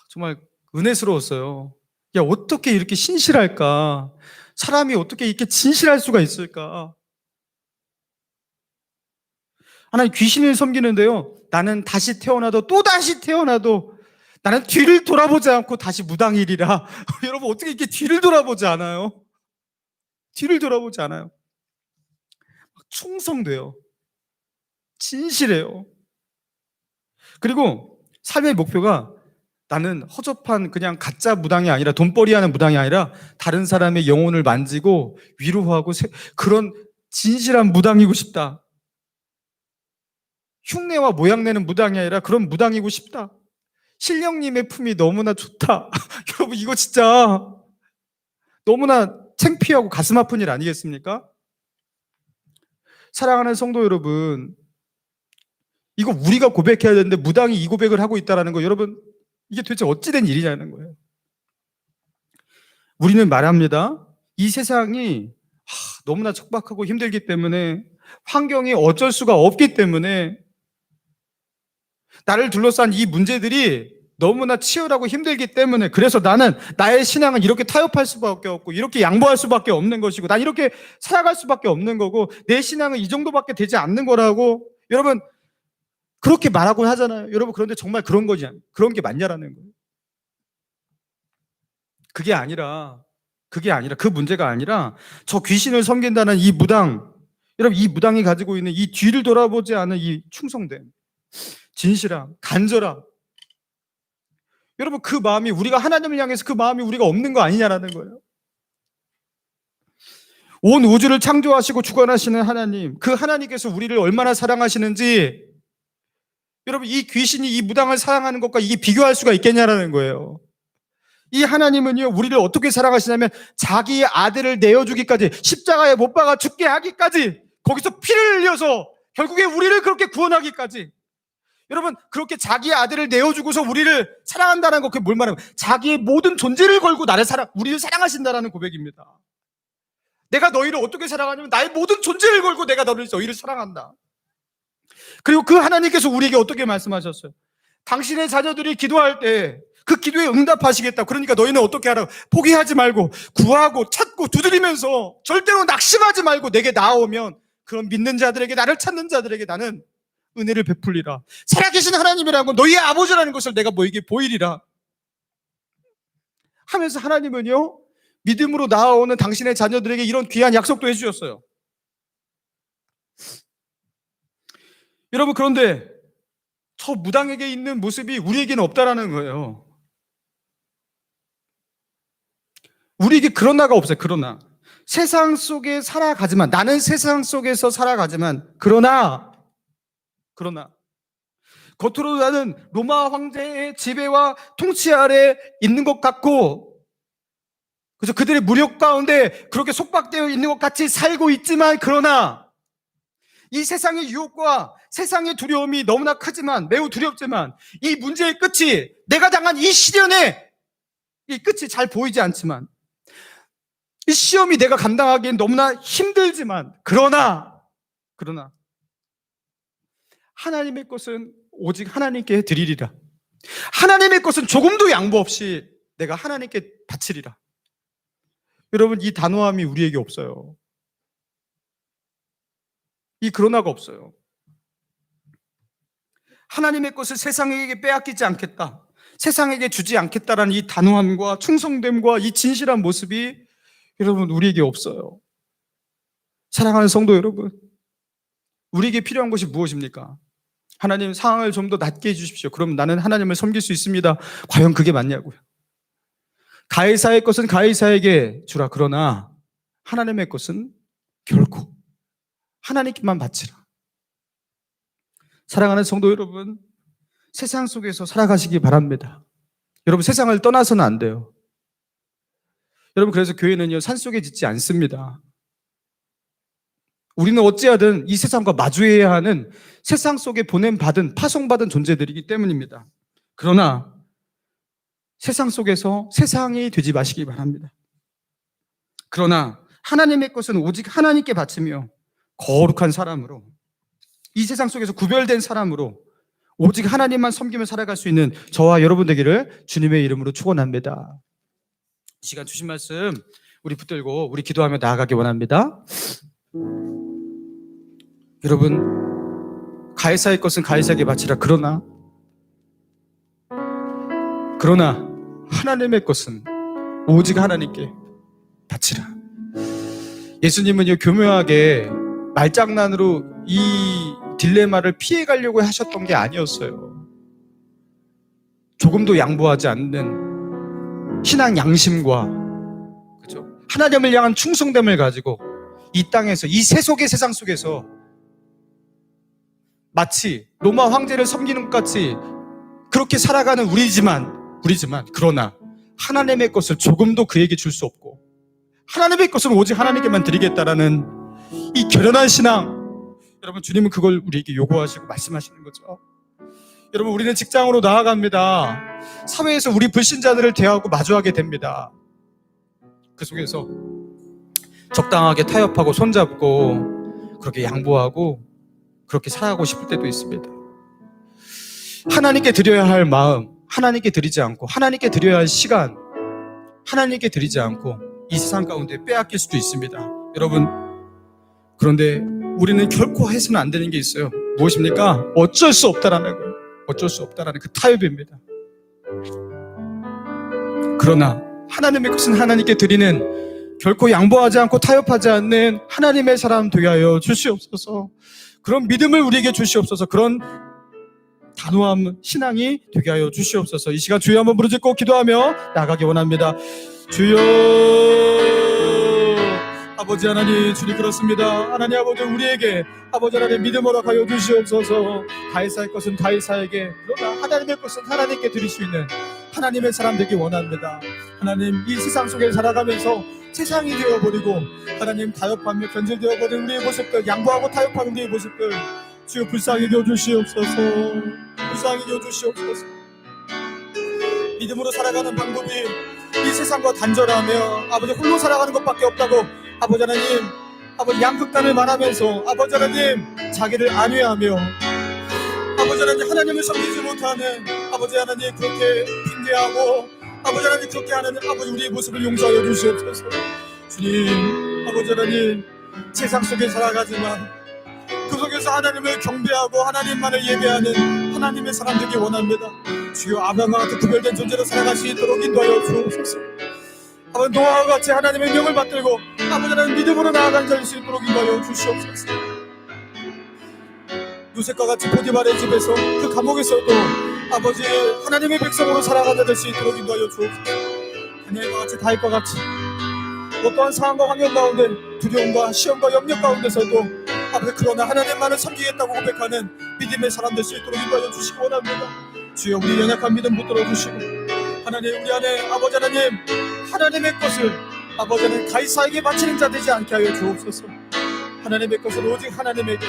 정말 은혜스러웠어요. 야, 어떻게 이렇게 신실할까? 사람이 어떻게 이렇게 진실할 수가 있을까? 하나님, 귀신을 섬기는데요, 나는 다시 태어나도 또다시 태어나도 나는 뒤를 돌아보지 않고 다시 무당이리라. 여러분, 어떻게 이렇게 뒤를 돌아보지 않아요? 뒤를 돌아보지 않아요. 충성돼요. 진실해요. 그리고 삶의 목표가 나는 허접한 그냥 가짜 무당이 아니라 돈벌이 하는 무당이 아니라 다른 사람의 영혼을 만지고 위로하고 그런 진실한 무당이고 싶다. 흉내와 모양내는 무당이 아니라 그런 무당이고 싶다. 신령님의 품이 너무나 좋다. 여러분, 이거 진짜 너무나 창피하고 가슴 아픈 일 아니겠습니까? 사랑하는 성도 여러분, 이거 우리가 고백해야 되는데 무당이 이 고백을 하고 있다는 거, 여러분, 이게 도대체 어찌된 일이냐는 거예요. 우리는 말합니다. 이 세상이 너무나 척박하고 힘들기 때문에, 환경이 어쩔 수가 없기 때문에, 나를 둘러싼 이 문제들이 너무나 치열하고 힘들기 때문에, 그래서 나는 나의 신앙은 이렇게 타협할 수밖에 없고 이렇게 양보할 수밖에 없는 것이고 난 이렇게 살아갈 수밖에 없는 거고 내 신앙은 이 정도밖에 되지 않는 거라고. 여러분, 그렇게 말하곤 하잖아요. 여러분, 그런데 정말 그런 거냐? 그런 게 맞냐라는 거예요. 그게 아니라 그 문제가 아니라 저 귀신을 섬긴다는 이 무당, 여러분, 이 무당이 가지고 있는 이 뒤를 돌아보지 않은 이 충성됨, 진실함, 간절함, 여러분, 그 마음이 우리가 하나님을 향해서 그 마음이 우리가 없는 거 아니냐라는 거예요. 온 우주를 창조하시고 주관하시는 하나님, 그 하나님께서 우리를 얼마나 사랑하시는지, 여러분, 이 귀신이 이 무당을 사랑하는 것과 이게 비교할 수가 있겠냐라는 거예요. 이 하나님은요, 우리를 어떻게 사랑하시냐면 자기의 아들을 내어주기까지, 십자가에 못 박아 죽게 하기까지, 거기서 피를 흘려서 결국에 우리를 그렇게 구원하기까지, 여러분, 그렇게 자기의 아들을 내어주고서 우리를 사랑한다는 거, 그게 뭘 말하면 자기의 모든 존재를 걸고 우리를 사랑하신다라는 고백입니다. 내가 너희를 어떻게 사랑하냐면 나의 모든 존재를 걸고 내가 너희를 사랑한다. 그리고 그 하나님께서 우리에게 어떻게 말씀하셨어요? 당신의 자녀들이 기도할 때 그 기도에 응답하시겠다. 그러니까 너희는 어떻게 하라고? 포기하지 말고 구하고 찾고 두드리면서 절대로 낙심하지 말고 내게 나아오면 그런 믿는 자들에게, 나를 찾는 자들에게 나는 은혜를 베풀리라. 살아계신 하나님이라는 건 너희의 아버지라는 것을 내가 너에게 보이리라 하면서 하나님은요, 믿음으로 나아오는 당신의 자녀들에게 이런 귀한 약속도 해주셨어요. 여러분, 그런데 저 무당에게 있는 모습이 우리에게는 없다라는 거예요. 우리에게 그런 나가 없어요. 그러나 세상 속에 살아가지만, 나는 세상 속에서 살아가지만, 그러나 겉으로 나는 로마 황제의 지배와 통치 아래 있는 것 같고, 그래서 그들의 무력 가운데 그렇게 속박되어 있는 것 같이 살고 있지만, 그러나 이 세상의 유혹과 세상의 두려움이 너무나 크지만, 매우 두렵지만, 이 문제의 끝이, 내가 당한 이 시련의 이 끝이 잘 보이지 않지만, 이 시험이 내가 감당하기엔 너무나 힘들지만, 그러나 하나님의 것은 오직 하나님께 드리리라. 하나님의 것은 조금도 양보 없이 내가 하나님께 바치리라. 여러분, 이 단호함이 우리에게 없어요. 이 그러나가 없어요. 하나님의 것을 세상에게 빼앗기지 않겠다, 세상에게 주지 않겠다라는 이 단호함과 충성됨과 이 진실한 모습이 여러분, 우리에게 없어요. 사랑하는 성도 여러분, 우리에게 필요한 것이 무엇입니까? 하나님, 상황을 좀 더 낮게 해주십시오. 그럼 나는 하나님을 섬길 수 있습니다. 과연 그게 맞냐고요? 가이사의 것은 가이사에게 주라. 그러나 하나님의 것은 결코 하나님께만 바치라. 사랑하는 성도 여러분, 세상 속에서 살아가시기 바랍니다. 여러분, 세상을 떠나서는 안 돼요. 여러분, 그래서 교회는요, 산속에 짓지 않습니다. 우리는 어찌하든 이 세상과 마주해야 하는, 세상 속에 보냄받은, 파송받은 존재들이기 때문입니다. 그러나 세상 속에서 세상이 되지 마시기 바랍니다. 그러나 하나님의 것은 오직 하나님께 바치며 거룩한 사람으로, 이 세상 속에서 구별된 사람으로 오직 하나님만 섬기며 살아갈 수 있는 저와 여러분 되기를 주님의 이름으로 축원합니다. 이 시간 주신 말씀 우리 붙들고 우리 기도하며 나아가기 원합니다. 여러분, 가이사의 것은 가이사에게 바치라. 그러나 하나님의 것은 오직 하나님께 바치라. 예수님은요, 교묘하게 말장난으로 이 딜레마를 피해가려고 하셨던 게 아니었어요. 조금도 양보하지 않는 신앙 양심과, 그죠? 하나님을 향한 충성됨을 가지고 이 땅에서, 이 세속의 세상 속에서 마치 로마 황제를 섬기는 것 같이 그렇게 살아가는 우리지만 그러나 하나님의 것을 조금도 그에게 줄 수 없고, 하나님의 것은 오직 하나님께만 드리겠다라는 이 결연한 신앙, 여러분, 주님은 그걸 우리에게 요구하시고 말씀하시는 거죠. 여러분, 우리는 직장으로 나아갑니다. 사회에서 우리 불신자들을 대하고 마주하게 됩니다. 그 속에서 적당하게 타협하고 손잡고 그렇게 양보하고 그렇게 살아가고 싶을 때도 있습니다. 하나님께 드려야 할 마음, 하나님께 드리지 않고, 하나님께 드려야 할 시간, 하나님께 드리지 않고 이 세상 가운데 빼앗길 수도 있습니다. 여러분, 그런데 우리는 결코 해서는 안 되는 게 있어요. 무엇입니까? 어쩔 수 없다라는 거예요. 어쩔 수 없다라는 그 타협입니다. 그러나 하나님의 것은 하나님께 드리는, 결코 양보하지 않고 타협하지 않는 하나님의 사람 되게 하여 주시옵소서. 그런 믿음을 우리에게 주시옵소서. 그런 단호함 신앙이 되게 하여 주시옵소서. 이 시간 주여 한번 부르짖고 기도하며 나가기 원합니다. 주여, 아버지 하나님, 주님 그렇습니다. 하나님 아버지, 우리에게 아버지 하나님 믿음 허락하여 주시옵소서. 가이사의 것은 가이사에게, 그러나 하나님의 것은 하나님께 드릴 수 있는 하나님의 사람 되기 원합니다. 하나님, 이 세상 속에 살아가면서 세상이 되어버리고 하나님 타협하며 변질되어버린 우리의 모습들, 양보하고 타협하는 우리의 모습들 주여 불쌍히 여주시옵소서. 불쌍히 여주시옵소서. 믿음으로 살아가는 방법이 이 세상과 단절하며 아버지 홀로 살아가는 것밖에 없다고 아버지 하나님, 아버지 양극단을 말하면서 아버지 하나님 자기를 안위하며 아버지 하나님 하나님을 섬기지 못하는 아버지 하나님 그렇게 핑계하고 아버지 하나님 그렇게 하는 아버지 우리의 모습을 용서하여 주시옵소서. 주님, 아버지 하나님 세상 속에 살아가지만 그 속에서 하나님을 경배하고 하나님만을 예배하는 하나님의 사람 되기 원합니다. 주여, 아브라함과 같은 구별된 존재로 살아갈 수 있도록 인도하여 주옵소서. 아버지 노아와 같이 하나님의 명을 받들고 아버지 하나님 믿음으로 나아가는 자일 수 있도록 인도하여 주시옵소서. 요셉과 같이 포티바의 집에서 그 감옥에서도 아버지 하나님의 백성으로 살아가게 될 수 있도록 인도하여 주옵소서. 다니엘과 같이 다윗과 같이 어떠한 상황과 환경 가운데 두려움과 시험과 염려 가운데서도 아버지 그러나 하나님만을 섬기겠다고 고백하는 믿음의 사람 될 수 있도록 인도하여 주시기 원합니다. 주여, 우리 연약한 믿음 붙들어 주시고 하나님 우리 안에 아버지 하나님 하나님의 것을 아버지 하나님 가이사에게 바치는 자 되지 않게 하여 주옵소서. 하나님의 것은 오직 하나님에게,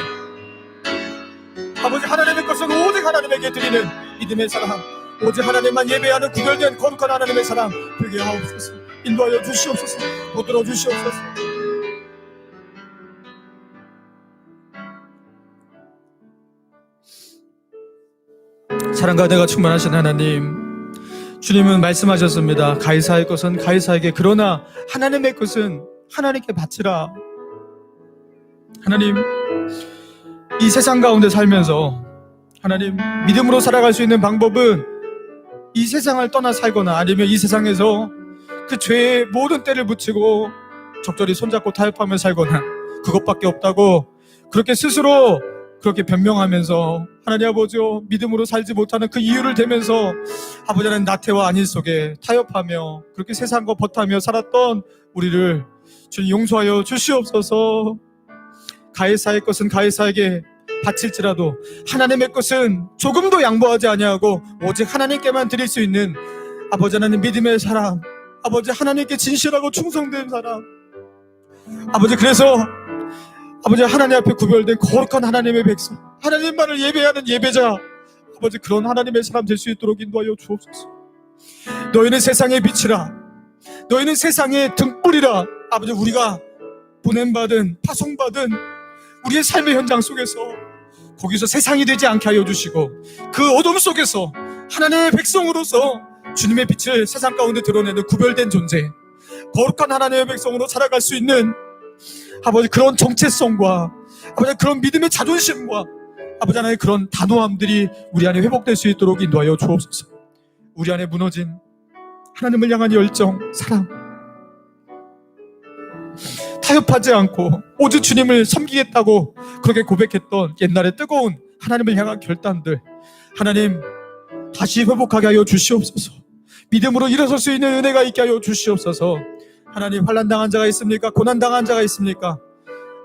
아버지 하나님의 것은 오직 하나님에게 드리는 믿음의 사람, 오직 하나님만 예배하는 구별된 거룩한 하나님의 사람 되게 하옵소서. 인도하여 주시옵소서. 붙들어 주시옵소서. 사랑과 은혜가 충만하신 하나님, 주님은 말씀하셨습니다. 가이사의 것은 가이사에게, 그러나 하나님의 것은 하나님께 바치라. 하나님, 이 세상 가운데 살면서 하나님 믿음으로 살아갈 수 있는 방법은 이 세상을 떠나 살거나 아니면 이 세상에서 그 죄의 모든 때를 붙이고 적절히 손잡고 타협하며 살거나 그것밖에 없다고 그렇게 스스로 그렇게 변명하면서 하나님 아버지요 믿음으로 살지 못하는 그 이유를 대면서 아버지 하나님 나태와 안일 속에 타협하며 그렇게 세상과 버타며 살았던 우리를 주님 용서하여 주시옵소서. 가이사의 것은 가이사에게 바칠지라도 하나님의 것은 조금도 양보하지 아니하고 오직 하나님께만 드릴 수 있는 아버지 하나님 믿음의 사람, 아버지 하나님께 진실하고 충성된 사람, 아버지 그래서 아버지 하나님 앞에 구별된 거룩한 하나님의 백성, 하나님만을 예배하는 예배자, 아버지 그런 하나님의 사람 될 수 있도록 인도하여 주옵소서. 너희는 세상의 빛이라, 너희는 세상의 등불이라. 아버지 우리가 보냄받은 파송받은 우리의 삶의 현장 속에서 거기서 세상이 되지 않게 하여 주시고 그 어둠 속에서 하나님의 백성으로서 주님의 빛을 세상 가운데 드러내는 구별된 존재, 거룩한 하나님의 백성으로 살아갈 수 있는 아버지 그런 정체성과 아버지 그런 믿음의 자존심과 아버지 하나의 그런 단호함들이 우리 안에 회복될 수 있도록 인도하여 주옵소서. 우리 안에 무너진 하나님을 향한 열정, 사랑, 타협하지 않고 오직 주님을 섬기겠다고 그렇게 고백했던 옛날의 뜨거운 하나님을 향한 결단들, 하나님 다시 회복하게 하여 주시옵소서. 믿음으로 일어설 수 있는 은혜가 있게 하여 주시옵소서. 하나님 환난당한 자가 있습니까? 고난당한 자가 있습니까?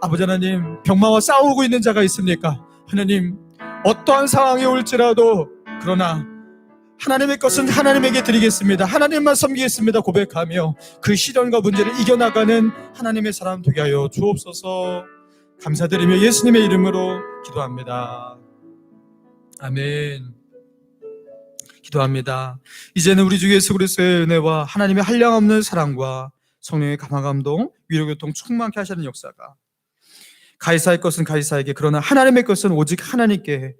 아버지 하나님 병마와 싸우고 있는 자가 있습니까? 하나님 어떠한 상황이 올지라도 그러나 하나님의 것은 하나님에게 드리겠습니다, 하나님만 섬기겠습니다 고백하며 그 시련과 문제를 이겨나가는 하나님의 사람 되게 하여 주옵소서. 감사드리며 예수님의 이름으로 기도합니다. 아멘. 기도합니다. 이제는 우리 주 예수 그리스도의 은혜와 하나님의 한량없는 사랑과 성령의 감화감동, 위로교통 충만케 하시는 역사가 가이사의 것은 가이사에게, 그러나 하나님의 것은 오직 하나님께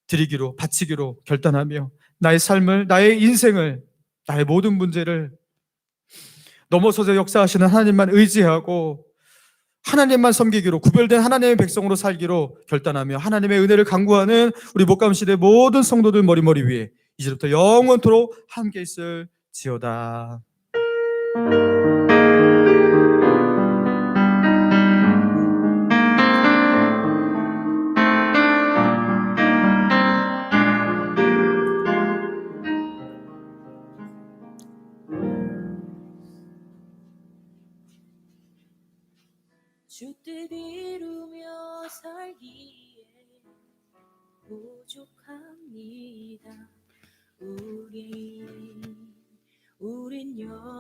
드리기로 바치기로 결단하며 나의 삶을, 나의 인생을, 나의 모든 문제를 넘어서서 역사하시는 하나님만 의지하고 하나님만 섬기기로, 구별된 하나님의 백성으로 살기로 결단하며 하나님의 은혜를 간구하는 우리 목감시대 모든 성도들 머리머리 위에 이제부터 영원토록 함께 있을지어다. 주 뜻 이루며 살기에 부족합니다. 우린